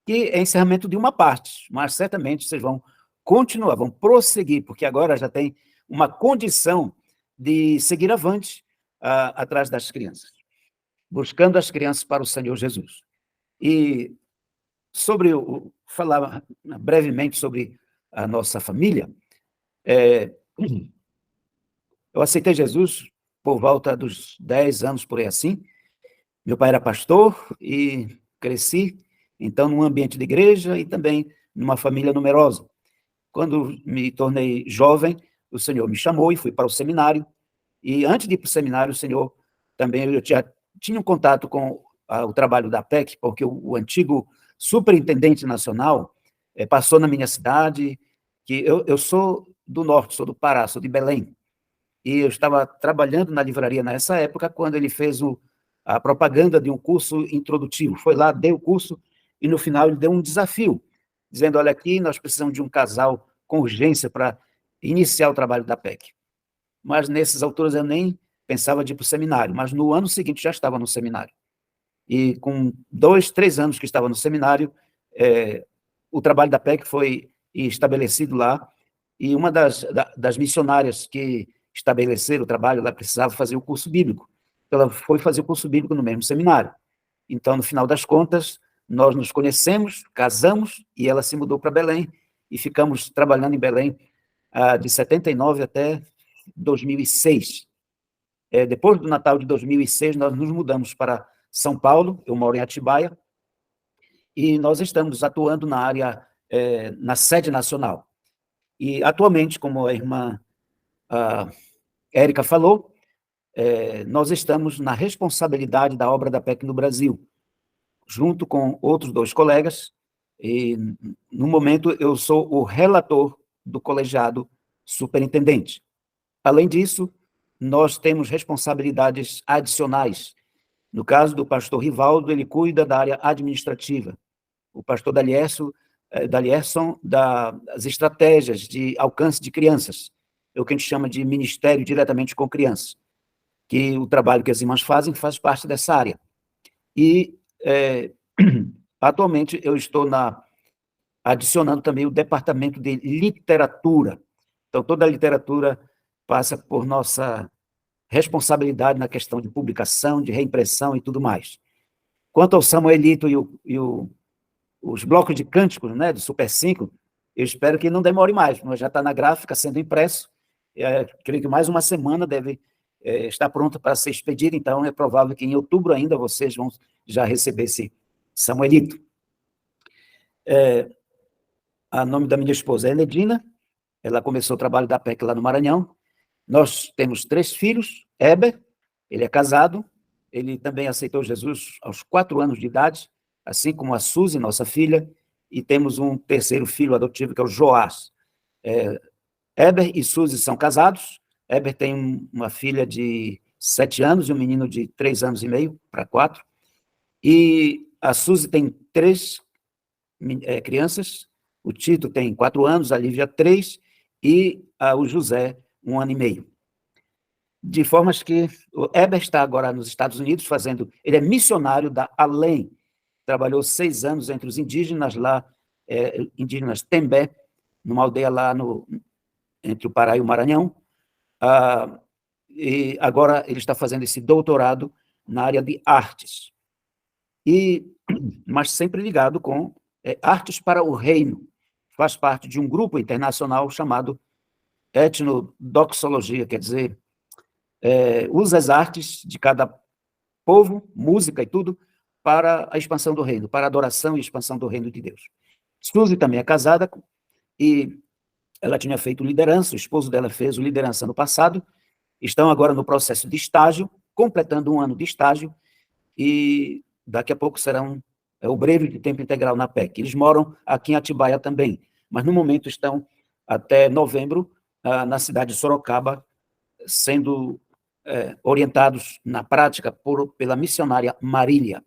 que é encerramento de uma parte, mas certamente vocês vão continuar, vão prosseguir, porque agora já tem uma condição de seguir avante atrás das crianças, buscando as crianças para o Senhor Jesus. E falar brevemente sobre a nossa família, eu aceitei Jesus por volta dos 10 anos, por aí assim. Meu pai era pastor e cresci, então, num ambiente de igreja e também numa família numerosa. Quando me tornei jovem, o Senhor me chamou e fui para o seminário, E antes de ir para o seminário, o Senhor também, eu já tinha um contato com o trabalho da PEC, porque o antigo superintendente nacional passou na minha cidade, que eu sou do norte, sou do Pará, sou de Belém, e eu estava trabalhando na livraria nessa época, quando ele fez a propaganda de um curso introdutivo. Foi lá, deu o curso, e no final ele deu um desafio, dizendo, olha aqui, nós precisamos de um casal com urgência para iniciar o trabalho da PEC. Mas nessas alturas eu nem pensava de ir para o seminário, mas no ano seguinte já estava no seminário. E com 2, 3 anos que estava no seminário, o trabalho da PEC foi estabelecido lá, e uma das missionárias que estabeleceram o trabalho, ela precisava fazer o curso bíblico. Ela foi fazer o curso bíblico no mesmo seminário. Então, no final das contas, nós nos conhecemos, casamos, e ela se mudou para Belém, e ficamos trabalhando em Belém de 79 até 2006. Depois do Natal de 2006, nós nos mudamos para São Paulo, eu moro em Atibaia, e nós estamos atuando na área, na sede nacional. E, atualmente, como a irmã Érica falou, nós estamos na responsabilidade da obra da PEC no Brasil, junto com outros 2 colegas, e, no momento, eu sou o relator do colegiado superintendente. Além disso, nós temos responsabilidades adicionais. No caso do pastor Rivaldo, ele cuida da área administrativa. O pastor Dalierson, das estratégias de alcance de crianças. É o que a gente chama de ministério diretamente com crianças, que o trabalho que as irmãs fazem faz parte dessa área. E, atualmente, eu estou adicionando também o departamento de literatura. Então, toda a literatura passa por nossa responsabilidade na questão de publicação, de reimpressão e tudo mais. Quanto ao Samuelito e os blocos de cânticos, né, do Super 5, eu espero que não demore mais, mas já está na gráfica sendo impresso, creio que mais uma semana deve estar pronto para ser expedido, então é provável que em outubro ainda vocês vão já receber esse Samuelito. O nome da minha esposa é Enedina, ela começou o trabalho da PEC lá no Maranhão. Nós temos 3 filhos, Heber, ele é casado, ele também aceitou Jesus aos 4 anos de idade, assim como a Suzy, nossa filha, e temos um terceiro filho adotivo, que é o Joás. Heber e Suzy são casados, Heber tem uma filha de 7 anos e um menino de 3 anos e meio para 4, e a Suzy tem 3 crianças, o Tito tem 4 anos, a Lívia 3, e o José 1 ano e meio. De formas que o Heber está agora nos Estados Unidos ele é missionário da Além, trabalhou 6 anos entre os indígenas lá, indígenas Tembé, numa aldeia lá entre o Pará e o Maranhão, e agora ele está fazendo esse doutorado na área de artes, mas sempre ligado com artes para o reino, faz parte de um grupo internacional chamado etnodoxologia, quer dizer, usa as artes de cada povo, música e tudo, para a expansão do reino, para a adoração e expansão do reino de Deus. Suzy também é casada, e ela tinha feito liderança, o esposo dela fez o liderança no passado, estão agora no processo de estágio, completando 1 ano de estágio, e daqui a pouco serão obreiros de tempo integral na PEC. Eles moram aqui em Atibaia também, mas no momento estão até novembro na cidade de Sorocaba, sendo orientados na prática pela missionária Marília.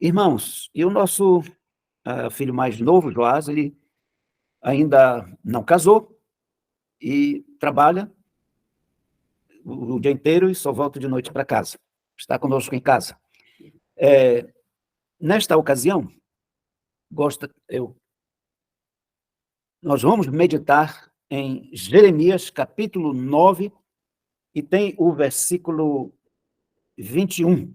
Irmãos, e o nosso filho mais novo, Joás, ele ainda não casou e trabalha o dia inteiro e só volta de noite para casa. Está conosco em casa. Nesta ocasião, nós vamos meditar em Jeremias, capítulo 9, e tem o versículo 21.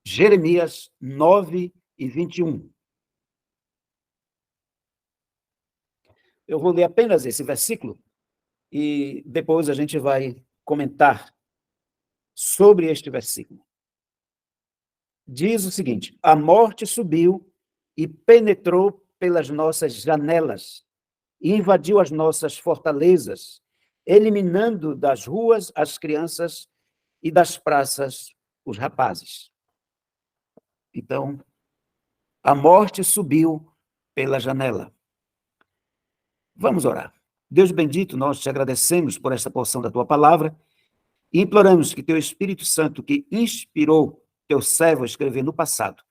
Jeremias 9 e 21. Eu vou ler apenas esse versículo e depois a gente vai comentar sobre este versículo. Diz o seguinte: a morte subiu e penetrou pelas nossas janelas e invadiu as nossas fortalezas eliminando das ruas as crianças e das praças os rapazes. Então, a morte subiu pela janela. Vamos orar. Deus bendito, nós te agradecemos por esta porção da tua palavra e imploramos que teu Espírito Santo, que inspirou teu servo a escrever no passado,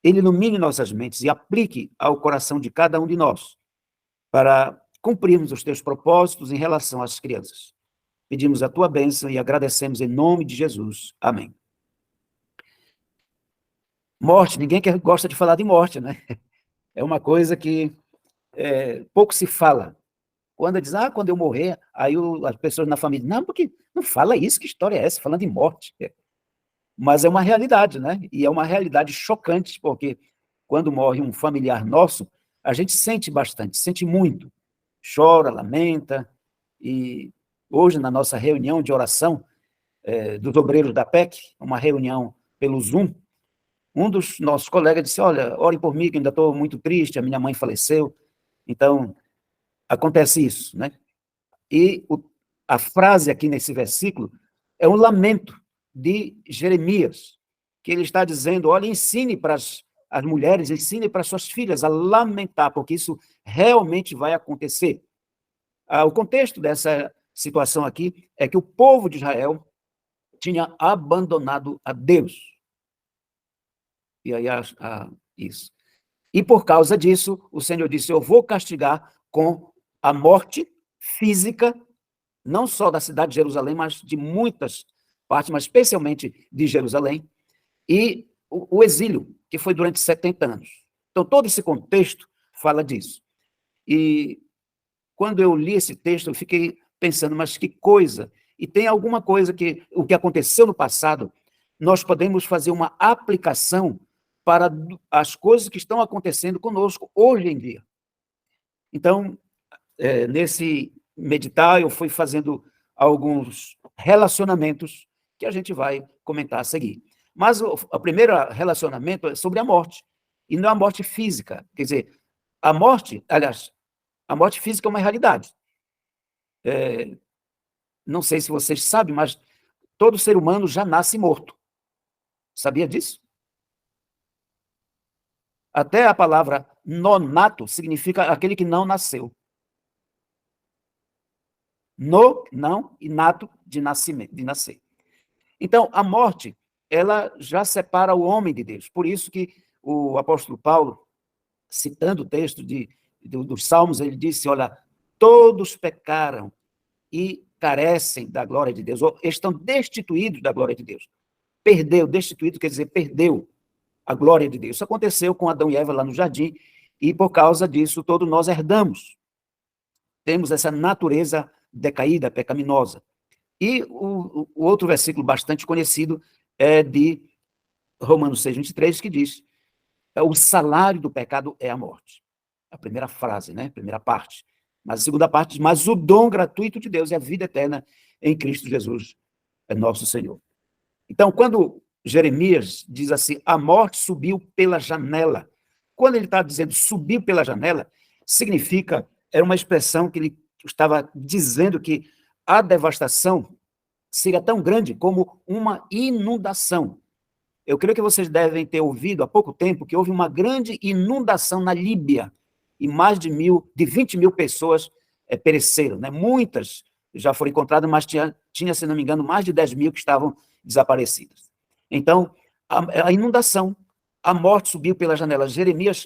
ele ilumine nossas mentes e aplique ao coração de cada um de nós para cumprirmos os teus propósitos em relação às crianças. Pedimos a tua bênção e agradecemos em nome de Jesus. Amém. Morte, ninguém gosta de falar de morte, né? É uma coisa que pouco se fala. Quando diz, quando eu morrer, aí as pessoas na família, não, porque não fala isso, que história é essa, falando de morte? Mas é uma realidade, né? E é uma realidade chocante, porque quando morre um familiar nosso, a gente sente bastante, sente muito, chora, lamenta, e hoje na nossa reunião de oração dos obreiros da PEC, uma reunião pelo Zoom, um dos nossos colegas disse, olha, orem por mim, que ainda estou muito triste, a minha mãe faleceu. Então, acontece isso, né? E a frase aqui nesse versículo é um lamento de Jeremias, que ele está dizendo, olha, ensine para as mulheres, ensine para suas filhas a lamentar, porque isso realmente vai acontecer. O contexto dessa situação aqui é que o povo de Israel tinha abandonado a Deus. E aí, isso. E por causa disso, o Senhor disse, eu vou castigar com a morte física, não só da cidade de Jerusalém, mas de muitas partes, mas especialmente de Jerusalém, e o exílio, que foi durante 70 anos. Então, todo esse contexto fala disso. E quando eu li esse texto, eu fiquei pensando, mas que coisa! E tem alguma coisa que, o que aconteceu no passado, nós podemos fazer uma aplicação para as coisas que estão acontecendo conosco hoje em dia. Então, nesse meditar, eu fui fazendo alguns relacionamentos que a gente vai comentar a seguir. Mas o primeiro relacionamento é sobre a morte, e não a morte física. Quer dizer, a morte física é uma realidade. Não sei se vocês sabem, mas todo ser humano já nasce morto. Sabia disso? Até a palavra nonato significa aquele que não nasceu. No, não, e nato, de nascimento, de nascer. Então, a morte, ela já separa o homem de Deus. Por isso que o apóstolo Paulo, citando o texto dos Salmos, ele disse, olha, todos pecaram e carecem da glória de Deus, ou estão destituídos da glória de Deus. Destituído quer dizer perdeu a glória de Deus. Isso aconteceu com Adão e Eva lá no jardim, e por causa disso, todos nós herdamos. Temos essa natureza decaída, pecaminosa. E o outro versículo bastante conhecido é de Romanos 6:23, que diz, o salário do pecado é a morte. A primeira frase, né? A primeira parte. Mas a segunda parte diz, mas o dom gratuito de Deus é a vida eterna em Cristo Jesus, é nosso Senhor. Então, quando Jeremias diz assim, a morte subiu pela janela. Quando ele está dizendo subiu pela janela, significa, era uma expressão que ele estava dizendo que a devastação seria tão grande como uma inundação. Eu creio que vocês devem ter ouvido há pouco tempo que houve uma grande inundação na Líbia, e mais de 20 mil pessoas pereceram, né? Muitas já foram encontradas, mas tinha, se não me engano, mais de 10 mil que estavam desaparecidas. Então, a inundação, a morte subiu pela janela. Jeremias,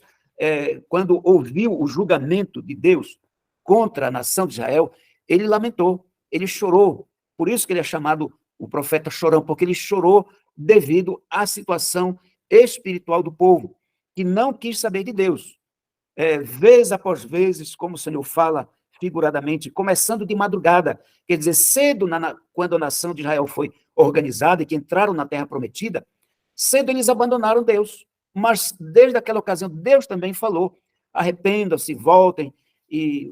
quando ouviu o julgamento de Deus contra a nação de Israel, ele lamentou, ele chorou. Por isso que ele é chamado o profeta chorão, porque ele chorou devido à situação espiritual do povo, que não quis saber de Deus. Vez após vezes, como o Senhor fala figuradamente, começando de madrugada, quer dizer, cedo, quando a nação de Israel foi organizada e que entraram na terra prometida, cedo eles abandonaram Deus. Mas desde aquela ocasião, Deus também falou, arrependam-se, voltem, e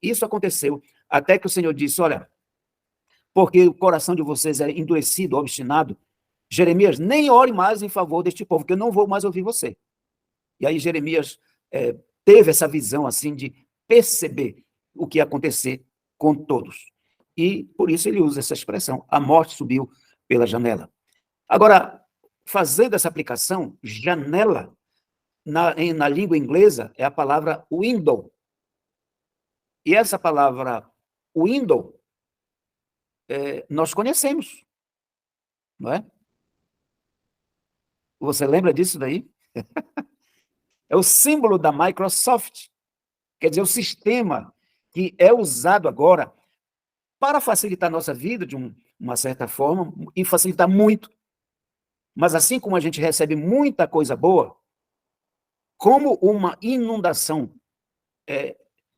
isso aconteceu, até que o Senhor disse, olha, porque o coração de vocês é endurecido, obstinado, Jeremias, nem ore mais em favor deste povo, porque eu não vou mais ouvir você. E aí Jeremias teve essa visão, assim, de perceber o que ia acontecer com todos. E por isso ele usa essa expressão, a morte subiu pela janela. Agora, fazendo essa aplicação, janela, na língua inglesa, é a palavra window. E essa palavra window, nós conhecemos, não é? Você lembra disso daí? É o símbolo da Microsoft, quer dizer, o sistema que é usado agora para facilitar a nossa vida de uma certa forma, e facilitar muito. Mas assim como a gente recebe muita coisa boa, como uma inundação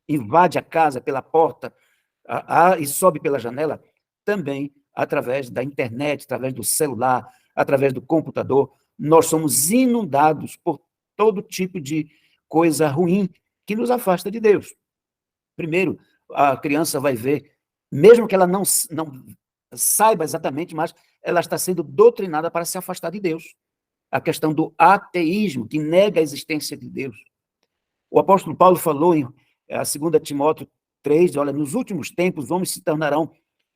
invade a casa pela porta e sobe pela janela, também através da internet, através do celular, através do computador, nós somos inundados por todo tipo de coisa ruim que nos afasta de Deus. Primeiro, a criança vai ver, mesmo que ela não saiba exatamente, mas ela está sendo doutrinada para se afastar de Deus. A questão do ateísmo, que nega a existência de Deus. O apóstolo Paulo falou em 2 Timóteo 3, olha, nos últimos tempos os homens se tornarão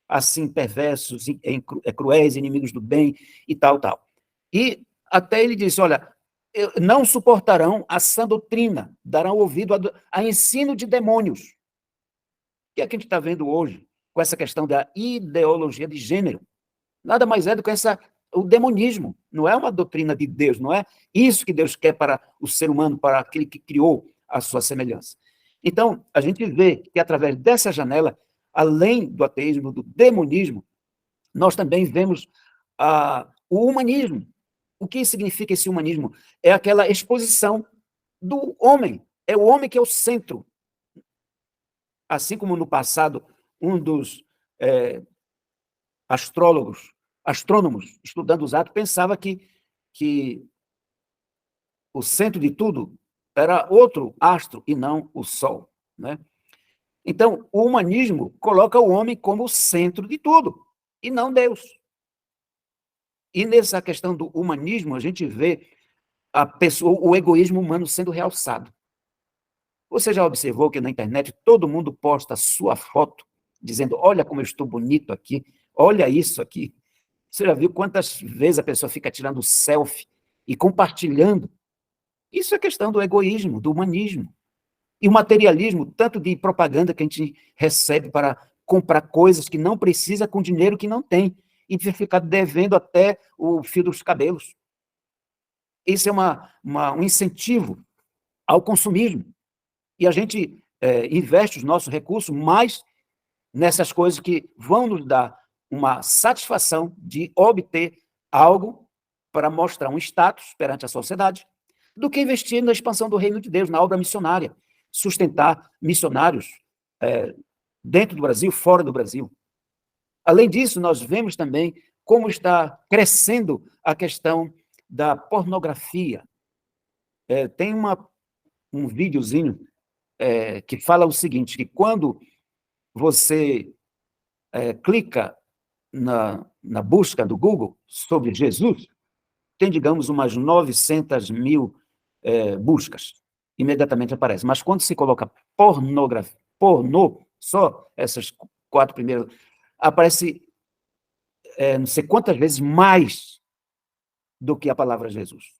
assim perversos, cruéis, inimigos do bem e tal. E até ele disse, olha, não suportarão a sã doutrina, darão ouvido a ensino de demônios. O que é que a gente está vendo hoje com essa questão da ideologia de gênero? Nada mais é do que o demonismo. Não é uma doutrina de Deus, não é isso que Deus quer para o ser humano, para aquele que criou a sua semelhança. Então, a gente vê que através dessa janela, além do ateísmo, do demonismo, nós também vemos o humanismo. O que significa esse humanismo? É aquela exposição do homem. É o homem que é o centro. Assim como no passado, um dos astrônomos, estudando os astros, pensava que o centro de tudo era outro astro e não o Sol, né? Então, o humanismo coloca o homem como o centro de tudo, e não Deus. E nessa questão do humanismo, a gente vê o egoísmo humano sendo realçado. Você já observou que na internet todo mundo posta a sua foto, dizendo, olha como eu estou bonito aqui, olha isso aqui. Você já viu quantas vezes a pessoa fica tirando selfie e compartilhando? Isso é questão do egoísmo, do humanismo. E o materialismo, tanto de propaganda que a gente recebe para comprar coisas que não precisa com dinheiro que não tem, e ficar devendo até o fio dos cabelos. Isso é um incentivo ao consumismo. E a gente investe os nossos recursos mais nessas coisas que vão nos dar uma satisfação de obter algo para mostrar um status perante a sociedade, do que investir na expansão do reino de Deus, na obra missionária, sustentar missionários dentro do Brasil, fora do Brasil. Além disso, nós vemos também como está crescendo a questão da pornografia. Tem um videozinho que fala o seguinte, que quando você clica na busca do Google sobre Jesus, tem, digamos, umas 900 mil buscas. Imediatamente aparece. Mas quando se coloca pornô, só essas 4 primeiras, aparece não sei quantas vezes mais do que a palavra Jesus.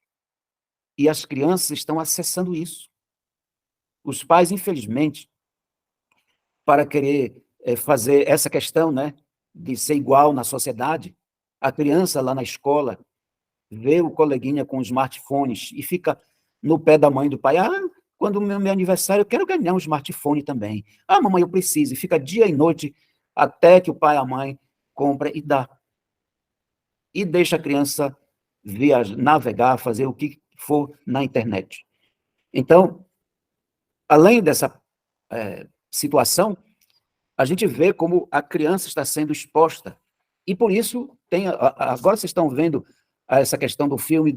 E as crianças estão acessando isso. Os pais, infelizmente, para querer fazer essa questão, né, de ser igual na sociedade, a criança lá na escola vê o coleguinha com smartphones e fica no pé da mãe e do pai. Quando o meu aniversário, eu quero ganhar um smartphone também. Mamãe, eu preciso. E fica dia e noite até que o pai e a mãe compra e dá. E deixa a criança navegar, fazer o que for na internet. Então, além dessa situação, a gente vê como a criança está sendo exposta. E por isso, agora vocês estão vendo essa questão do filme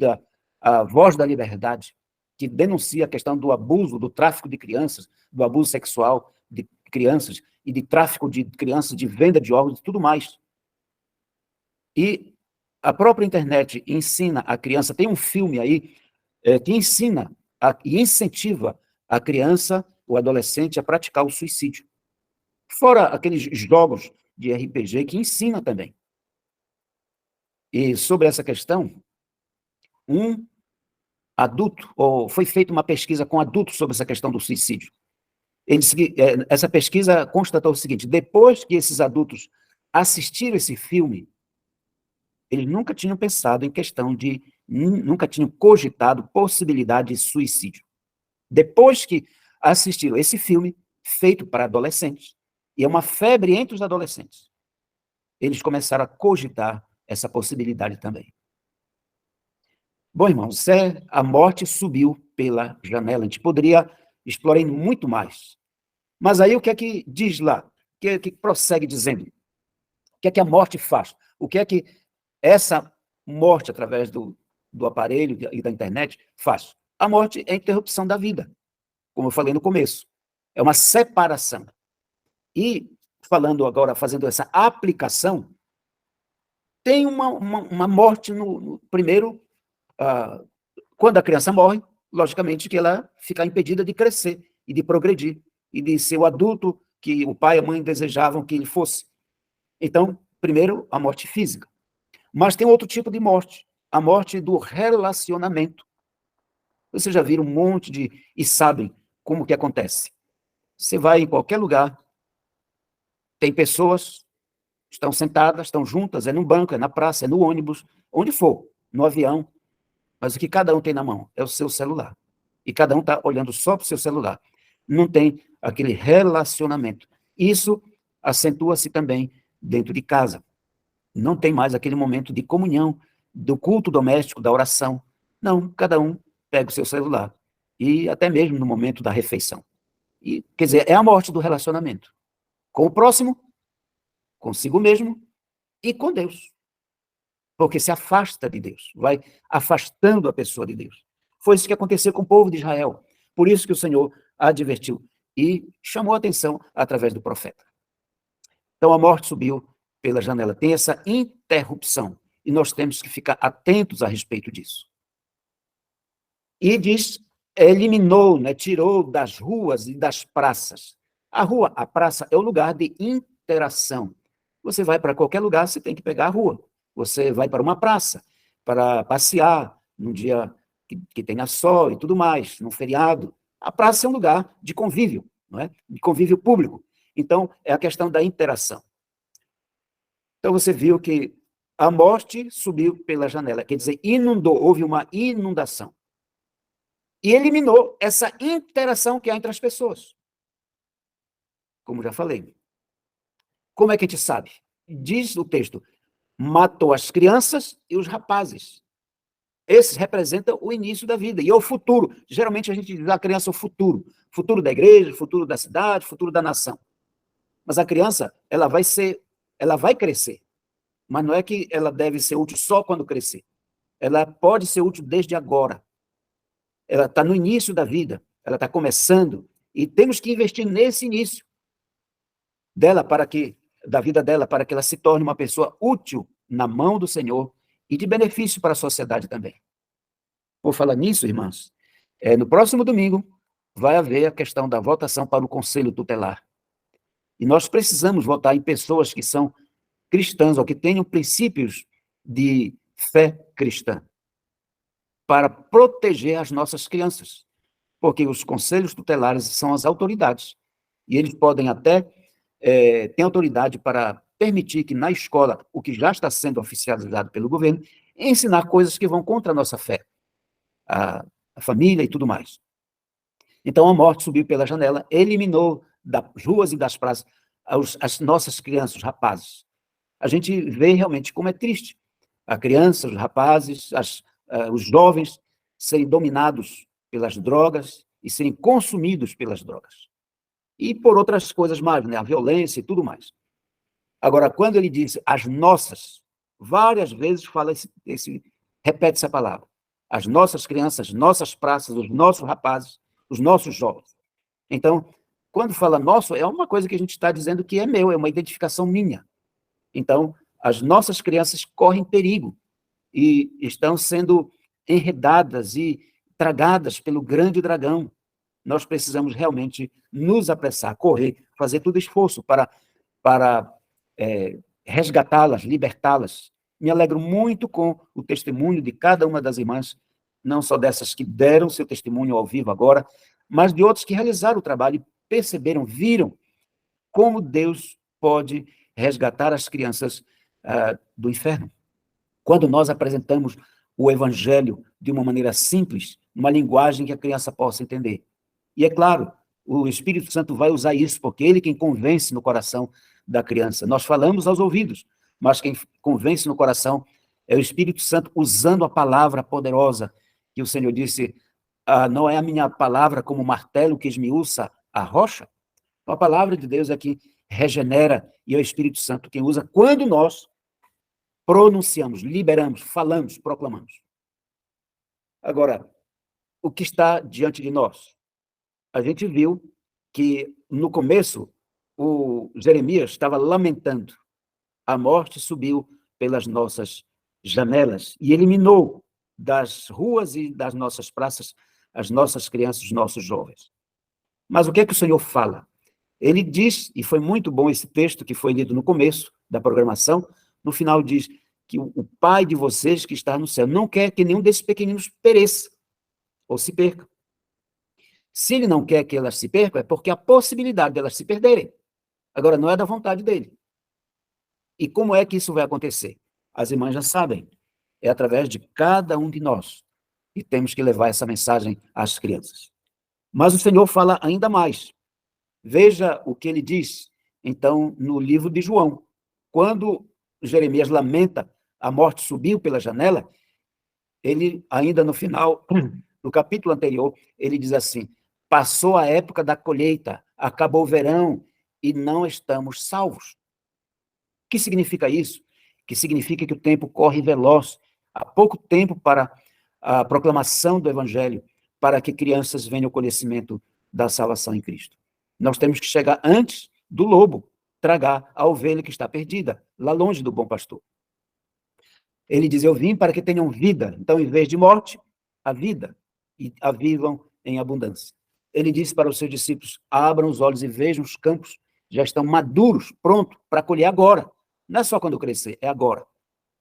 A Voz da Liberdade, que denuncia a questão do abuso, do tráfico de crianças, do abuso sexual de crianças e de tráfico de crianças, de venda de órgãos e tudo mais. E a própria internet ensina a criança, tem um filme aí que ensina e incentiva a criança, o adolescente, a praticar o suicídio. Fora aqueles jogos de RPG que ensina também. E sobre essa questão, um adulto, ou foi feita uma pesquisa com adultos sobre essa questão do suicídio. Ele disse que, essa pesquisa constatou o seguinte: depois que esses adultos assistiram esse filme, eles nunca tinham pensado em questão de, nunca tinham cogitado possibilidade de suicídio. Depois que assistiram esse filme, feito para adolescentes, e é uma febre entre os adolescentes, eles começaram a cogitar essa possibilidade também. Bom, irmãos, a morte subiu pela janela. A gente poderia explorar muito mais. Mas aí o que é que diz lá? O que é que prossegue dizendo? O que é que a morte faz? O que é que essa morte, através do aparelho e da internet, faz? A morte é a interrupção da vida, como eu falei no começo. É uma separação. E, falando agora, fazendo essa aplicação, tem uma morte primeiro, quando a criança morre, logicamente que ela fica impedida de crescer e de progredir, e de ser o adulto que o pai e a mãe desejavam que ele fosse. Então, primeiro, a morte física. Mas tem outro tipo de morte, a morte do relacionamento. Vocês já viram um monte e sabem como que acontece. Você vai em qualquer lugar, tem pessoas, estão sentadas, estão juntas, é no banco, é na praça, é no ônibus, onde for, no avião, mas o que cada um tem na mão é o seu celular. E cada um está olhando só para o seu celular. Não tem aquele relacionamento. Isso acentua-se também dentro de casa. Não tem mais aquele momento de comunhão, do culto doméstico, da oração. Não, cada um pega o seu celular. E até mesmo no momento da refeição. E, quer dizer, é a morte do relacionamento. Com o próximo, consigo mesmo e com Deus. Porque se afasta de Deus, vai afastando a pessoa de Deus. Foi isso que aconteceu com o povo de Israel. Por isso que o Senhor advertiu e chamou a atenção através do profeta. Então a morte subiu pela janela. Tem essa interrupção e nós temos que ficar atentos a respeito disso. E diz, eliminou, né, tirou das ruas e das praças. A rua, a praça é o lugar de interação. Você vai para qualquer lugar, você tem que pegar a rua. Você vai para uma praça, para passear, num dia que tenha sol e tudo mais, num feriado. A praça é um lugar de convívio, não é? De convívio público. Então, é a questão da interação. Então, você viu que a morte subiu pela janela, quer dizer, inundou, houve uma inundação. E eliminou essa interação que há entre as pessoas. Como já falei. Como é que a gente sabe? Diz o texto, matou as crianças e os rapazes. Esses representam o início da vida, e é o futuro. Geralmente a gente diz a criança é o futuro da igreja, futuro da cidade, futuro da nação. Mas a criança, ela vai crescer, mas não é que ela deve ser útil só quando crescer. Ela pode ser útil desde agora. Ela está no início da vida, ela está começando, e temos que investir nesse início da vida dela, para que ela se torne uma pessoa útil na mão do Senhor e de benefício para a sociedade também. Por falar nisso, irmãos, no próximo domingo vai haver a questão da votação para o Conselho Tutelar. E nós precisamos votar em pessoas que são cristãs ou que tenham princípios de fé cristã para proteger as nossas crianças, porque os conselhos tutelares são as autoridades e eles podem até ter autoridade para permitir que na escola, o que já está sendo oficializado pelo governo, ensinar coisas que vão contra a nossa fé, a família e tudo mais. Então a morte subiu pela janela, eliminou das ruas e das praças as nossas crianças, os rapazes. A gente vê realmente como é triste a criança, os rapazes, os jovens serem dominados pelas drogas e serem consumidos pelas drogas. E por outras coisas mais, né? A violência e tudo mais. Agora, quando ele diz as nossas, várias vezes repete essa palavra. As nossas crianças, as nossas praças, os nossos rapazes, os nossos jovens. Então, quando fala nosso, é uma coisa que a gente está dizendo que é meu, é uma identificação minha. Então, as nossas crianças correm perigo e estão sendo enredadas e tragadas pelo grande dragão. Nós precisamos realmente nos apressar, correr, fazer todo esforço para resgatá-las, libertá-las. Me alegro muito com o testemunho de cada uma das irmãs, não só dessas que deram seu testemunho ao vivo agora, mas de outros que realizaram o trabalho e perceberam, viram como Deus pode resgatar as crianças do inferno. Quando nós apresentamos o evangelho de uma maneira simples, uma linguagem que a criança possa entender. E é claro, o Espírito Santo vai usar isso, porque ele quem convence no coração da criança. Nós falamos aos ouvidos, mas quem convence no coração é o Espírito Santo usando a palavra poderosa, que o Senhor disse, não é a minha palavra como martelo que esmiuça a rocha? A palavra de Deus é que regenera, e é o Espírito Santo quem usa quando nós pronunciamos, liberamos, falamos, proclamamos. Agora, o que está diante de nós? A gente viu que, no começo, o Jeremias estava lamentando. A morte subiu pelas nossas janelas e eliminou das ruas e das nossas praças as nossas crianças, os nossos jovens. Mas o que é que o Senhor fala? Ele diz, e foi muito bom esse texto que foi lido no começo da programação, no final diz que o Pai de vocês que está no céu não quer que nenhum desses pequeninos pereça ou se perca. Se ele não quer que elas se percam, é porque há possibilidade de elas se perderem. Agora, não é da vontade dele. E como é que isso vai acontecer? As irmãs já sabem. É através de cada um de nós. E temos que levar essa mensagem às crianças. Mas o Senhor fala ainda mais. Veja o que ele diz, então, no livro de João. Quando Jeremias lamenta, a morte subiu pela janela, ele, ainda no final, no capítulo anterior, ele diz assim, passou a época da colheita, acabou o verão e não estamos salvos. O que significa isso? Que significa que o tempo corre veloz, há pouco tempo para a proclamação do evangelho, para que crianças venham ao conhecimento da salvação em Cristo. Nós temos que chegar antes do lobo tragar a ovelha que está perdida, lá longe do bom pastor. Ele diz, eu vim para que tenham vida. Então, em vez de morte, a vida, e a vivam em abundância. Ele disse para os seus discípulos, abram os olhos e vejam os campos, já estão maduros, prontos para colher agora. Não é só quando crescer, é agora.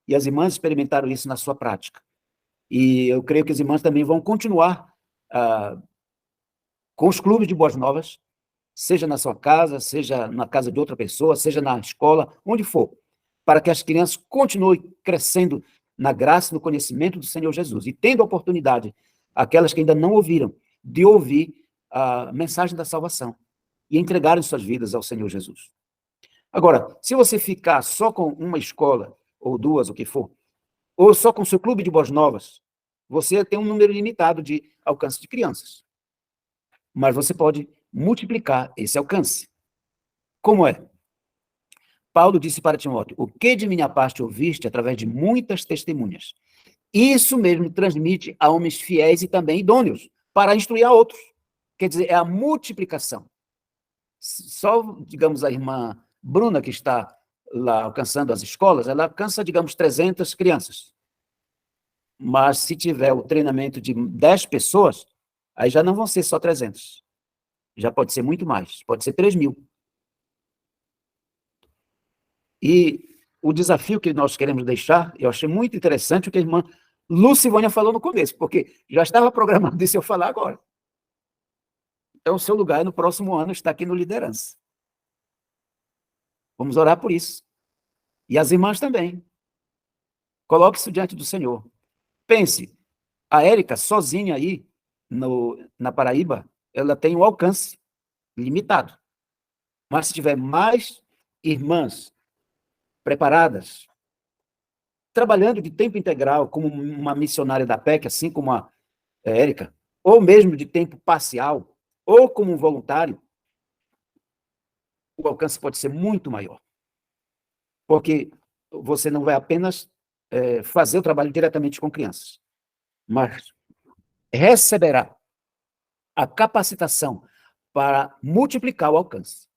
E as irmãs experimentaram isso na sua prática. E eu creio que as irmãs também vão continuar com os clubes de boas novas, seja na sua casa, seja na casa de outra pessoa, seja na escola, onde for, para que as crianças continuem crescendo na graça e no conhecimento do Senhor Jesus, e tendo a oportunidade, aquelas que ainda não ouviram, de ouvir a mensagem da salvação, e entregarem suas vidas ao Senhor Jesus. Agora, se você ficar só com uma escola, ou duas, o que for, ou só com seu clube de boas novas, você tem um número limitado de alcance de crianças. Mas você pode multiplicar esse alcance. Como é? Paulo disse para Timóteo, o que de minha parte ouviste através de muitas testemunhas? Isso mesmo transmite a homens fiéis e também idôneos, para instruir a outros. Quer dizer, é a multiplicação. Só, digamos, a irmã Bruna, que está lá alcançando as escolas, ela alcança, digamos, 300 crianças. Mas se tiver o treinamento de 10 pessoas, aí já não vão ser só 300. Já pode ser muito mais, pode ser 3.000. E o desafio que nós queremos deixar, eu achei muito interessante o que a irmã Lucivânia falou no começo, porque já estava programado isso eu falar agora. Então, o seu lugar no próximo ano está aqui no Liderança. Vamos orar por isso. E as irmãs também. Coloque isso diante do Senhor. Pense, a Érica, sozinha aí, na Paraíba, ela tem um alcance limitado. Mas se tiver mais irmãs preparadas, trabalhando de tempo integral, como uma missionária da PEC, assim como a Érica, ou mesmo de tempo parcial, ou como um voluntário, o alcance pode ser muito maior. Porque você não vai apenas fazer o trabalho diretamente com crianças, mas receberá a capacitação para multiplicar o alcance,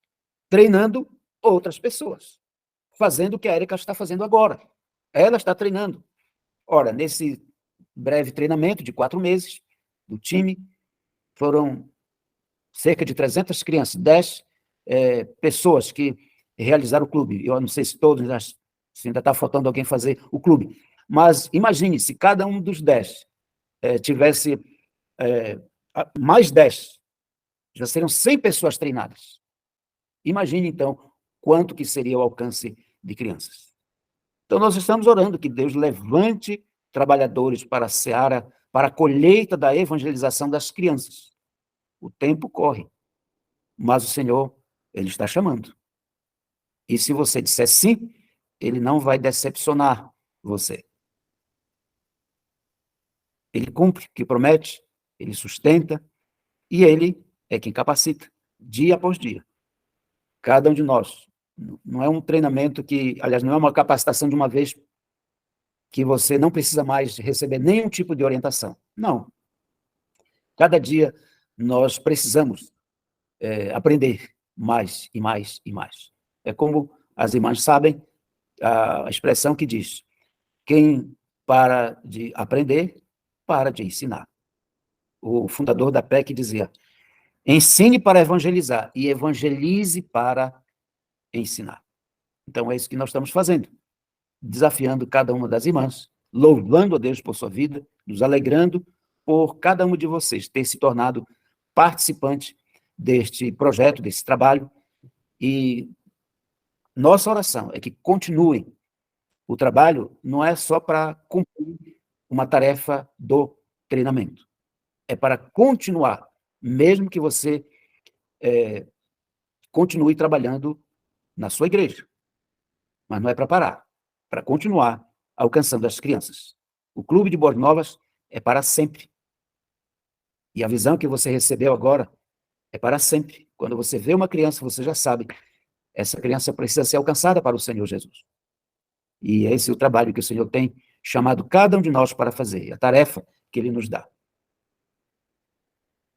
treinando outras pessoas, fazendo o que a Érica está fazendo agora. Ela está treinando. Ora, nesse breve treinamento de 4 meses do time, foram cerca de 300 crianças, 10 pessoas que realizar o clube. Eu não sei se todos, se ainda está faltando alguém fazer o clube, mas imagine se cada um dos 10 tivesse mais 10, já seriam 100 pessoas treinadas. Imagine, então, quanto que seria o alcance de crianças. Então, nós estamos orando que Deus levante trabalhadores para a seara, para a colheita da evangelização das crianças. O tempo corre, mas o Senhor, Ele está chamando. E se você disser sim, Ele não vai decepcionar você. Ele cumpre o que promete, Ele sustenta, e Ele é quem capacita, dia após dia. Cada um de nós. Não é um treinamento que, aliás, não é uma capacitação de uma vez que você não precisa mais receber nenhum tipo de orientação. Não. Cada dia nós precisamos aprender mais e mais e mais. É como as irmãs sabem a expressão que diz: quem para de aprender, para de ensinar. O fundador da PEC dizia: ensine para evangelizar e evangelize para ensinar. Então é isso que nós estamos fazendo, desafiando cada uma das irmãs, louvando a Deus por sua vida, nos alegrando por cada um de vocês ter se tornado participante deste projeto, desse trabalho, e nossa oração é que continuem. O trabalho não é só para cumprir uma tarefa do treinamento, é para continuar, mesmo que você continue trabalhando na sua igreja, mas não é para parar, para continuar alcançando as crianças. O Clube de Boas Novas é para sempre. E a visão que você recebeu agora é para sempre. Quando você vê uma criança, você já sabe, essa criança precisa ser alcançada para o Senhor Jesus. E esse é o trabalho que o Senhor tem chamado cada um de nós para fazer, a tarefa que Ele nos dá.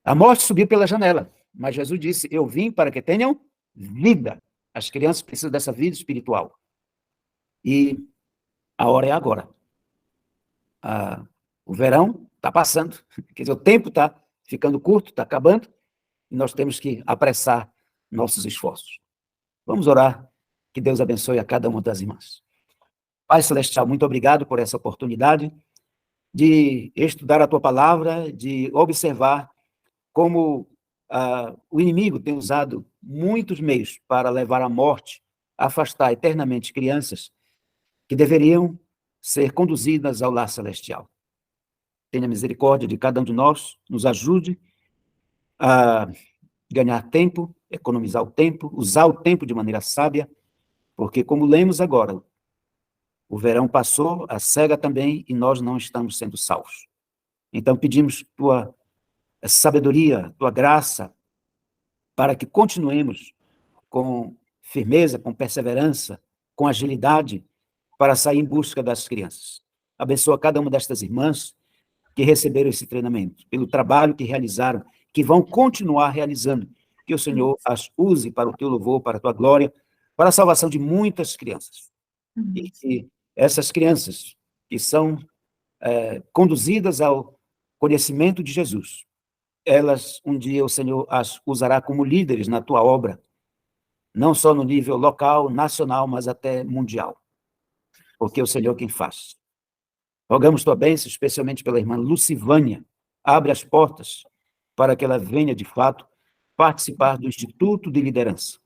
A morte subiu pela janela, mas Jesus disse: eu vim para que tenham vida. As crianças precisam dessa vida espiritual. E a hora é agora. O verão está passando, quer dizer, o tempo está ficando curto, está acabando, e nós temos que apressar nossos esforços. Vamos orar, que Deus abençoe a cada uma das irmãs. Pai Celestial, muito obrigado por essa oportunidade de estudar a Tua palavra, de observar como o inimigo tem usado muitos meios para levar à morte, afastar eternamente crianças que deveriam ser conduzidas ao lar celestial. Tenha misericórdia de cada um de nós, nos ajude a ganhar tempo, economizar o tempo, usar o tempo de maneira sábia, porque, como lemos agora, o verão passou, a cega também, e nós não estamos sendo salvos. Então, pedimos Tua sabedoria, Tua graça, para que continuemos com firmeza, com perseverança, com agilidade, para sair em busca das crianças. Abençoa cada uma destas irmãs que receberam esse treinamento, pelo trabalho que realizaram, que vão continuar realizando, que o Senhor as use para o Teu louvor, para a Tua glória, para a salvação de muitas crianças. E que essas crianças que são conduzidas ao conhecimento de Jesus, elas, um dia, o Senhor as usará como líderes na Tua obra, não só no nível local, nacional, mas até mundial, porque é o Senhor quem faz. Rogamos Tua bênção, especialmente pela irmã Lucivânia. Abre as portas para que ela venha, de fato, participar do Instituto de Liderança.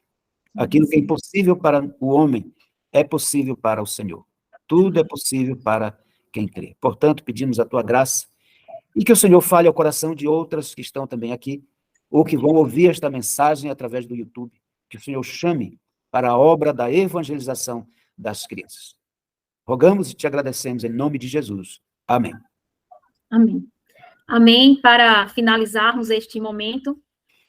Aquilo que é impossível para o homem é possível para o Senhor. Tudo é possível para quem crê. Portanto, pedimos a Tua graça e que o Senhor fale ao coração de outras que estão também aqui, ou que vão ouvir esta mensagem através do YouTube. Que o Senhor chame para a obra da evangelização das crianças. Rogamos e Te agradecemos em nome de Jesus. Amém. Amém. Amém. Para finalizarmos este momento,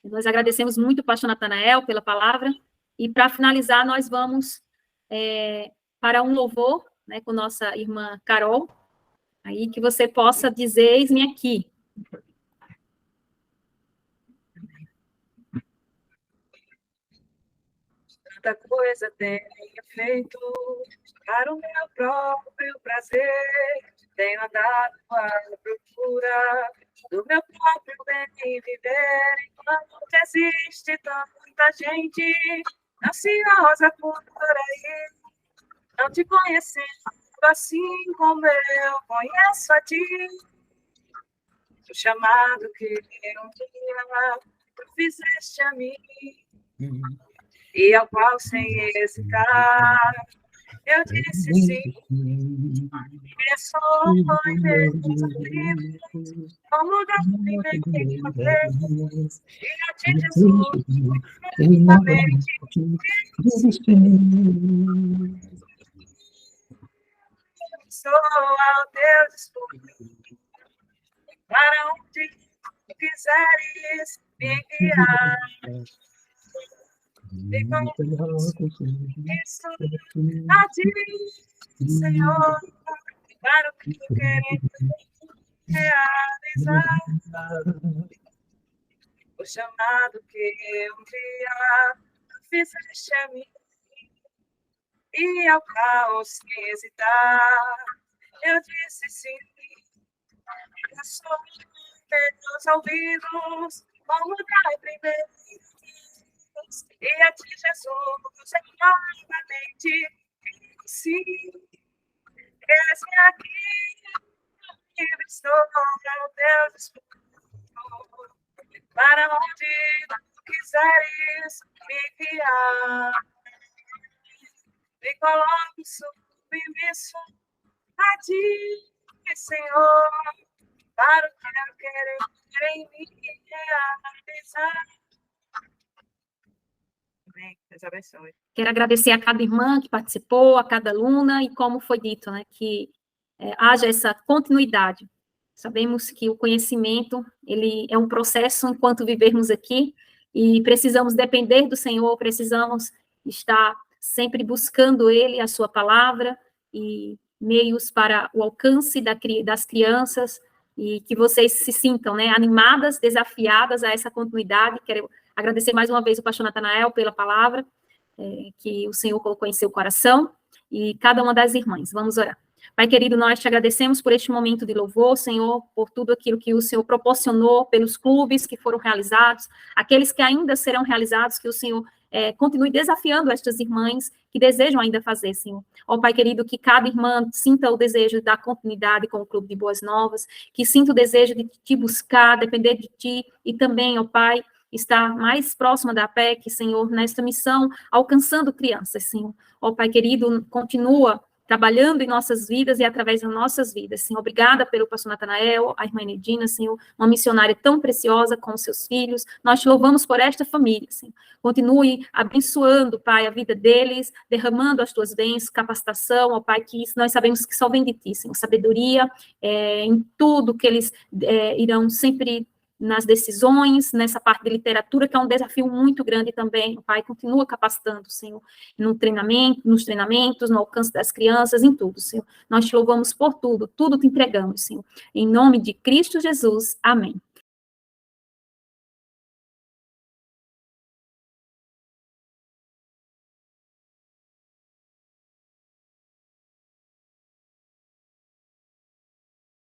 nós agradecemos muito o pastor Natanael pela palavra, e para finalizar, nós vamos para um louvor, né, com nossa irmã Carol, aí que você possa dizer: eis-me aqui. Tanta coisa tenho feito para o meu próprio prazer. Tenho andado à procura do meu próprio bem viver. Enquanto existe tanta gente ansiosa por aí, não te conhecendo assim como eu conheço a ti. O chamado que um dia tu fizeste a mim, e ao qual sem hesitar eu disse sim. Começou foi mesmo como lugar primeiro vez, e a ti, Jesus, novamente sou ao teu dispor, para onde quiseres me guiar. E com isso a ti, Senhor, para o que tu queres realizar. O chamado que um dia fizeste a mim, e ao caos sem hesitar, eu disse sim. Eu sou meus ouvidos, como dai primeiro, e a ti, Jesus, novamente sim. Eis-me aqui, livre estou ao teu dispor, para onde tu quiseres me guiar. Me coloco submisso a ti, Senhor, para o que eu quero em mim realizar. Amém. Deus abençoe. Quero agradecer a cada irmã que participou, a cada aluna, e como foi dito, né, que haja essa continuidade. Sabemos que o conhecimento, ele é um processo enquanto vivermos aqui, e precisamos depender do Senhor, precisamos estar sempre buscando Ele, a sua palavra, e meios para o alcance das crianças, e que vocês se sintam, né, animadas, desafiadas a essa continuidade. Quero agradecer mais uma vez o pastor Natanael pela palavra, que o Senhor colocou em seu coração, e cada uma das irmãs. Vamos orar. Pai querido, nós te agradecemos por este momento de louvor, Senhor, por tudo aquilo que o Senhor proporcionou, pelos clubes que foram realizados, aqueles que ainda serão realizados, que o Senhor continue desafiando estas irmãs que desejam ainda fazer, Senhor. Ó Pai querido, que cada irmã sinta o desejo da continuidade com o Clube de Boas Novas, que sinta o desejo de te buscar, depender de ti, e também, ó Pai, estar mais próxima da PEC, Senhor, nesta missão, alcançando crianças, Senhor. Ó Pai querido, continua trabalhando em nossas vidas e através das nossas vidas, Senhor. Obrigada pelo pastor Natanael, a irmã Enedina, Senhor, uma missionária tão preciosa com os seus filhos. Nós te louvamos por esta família, Senhor. Continue abençoando, Pai, a vida deles, derramando as tuas bênçãos, capacitação, ó Pai, que nós sabemos que só vem de ti, Senhor. Sabedoria em tudo que eles irão sempre nas decisões, nessa parte de literatura, que é um desafio muito grande também. O Pai continua capacitando, Senhor, no treinamento, nos treinamentos, no alcance das crianças, em tudo, Senhor. Nós te louvamos por tudo te entregamos, Senhor. Em nome de Cristo Jesus, amém.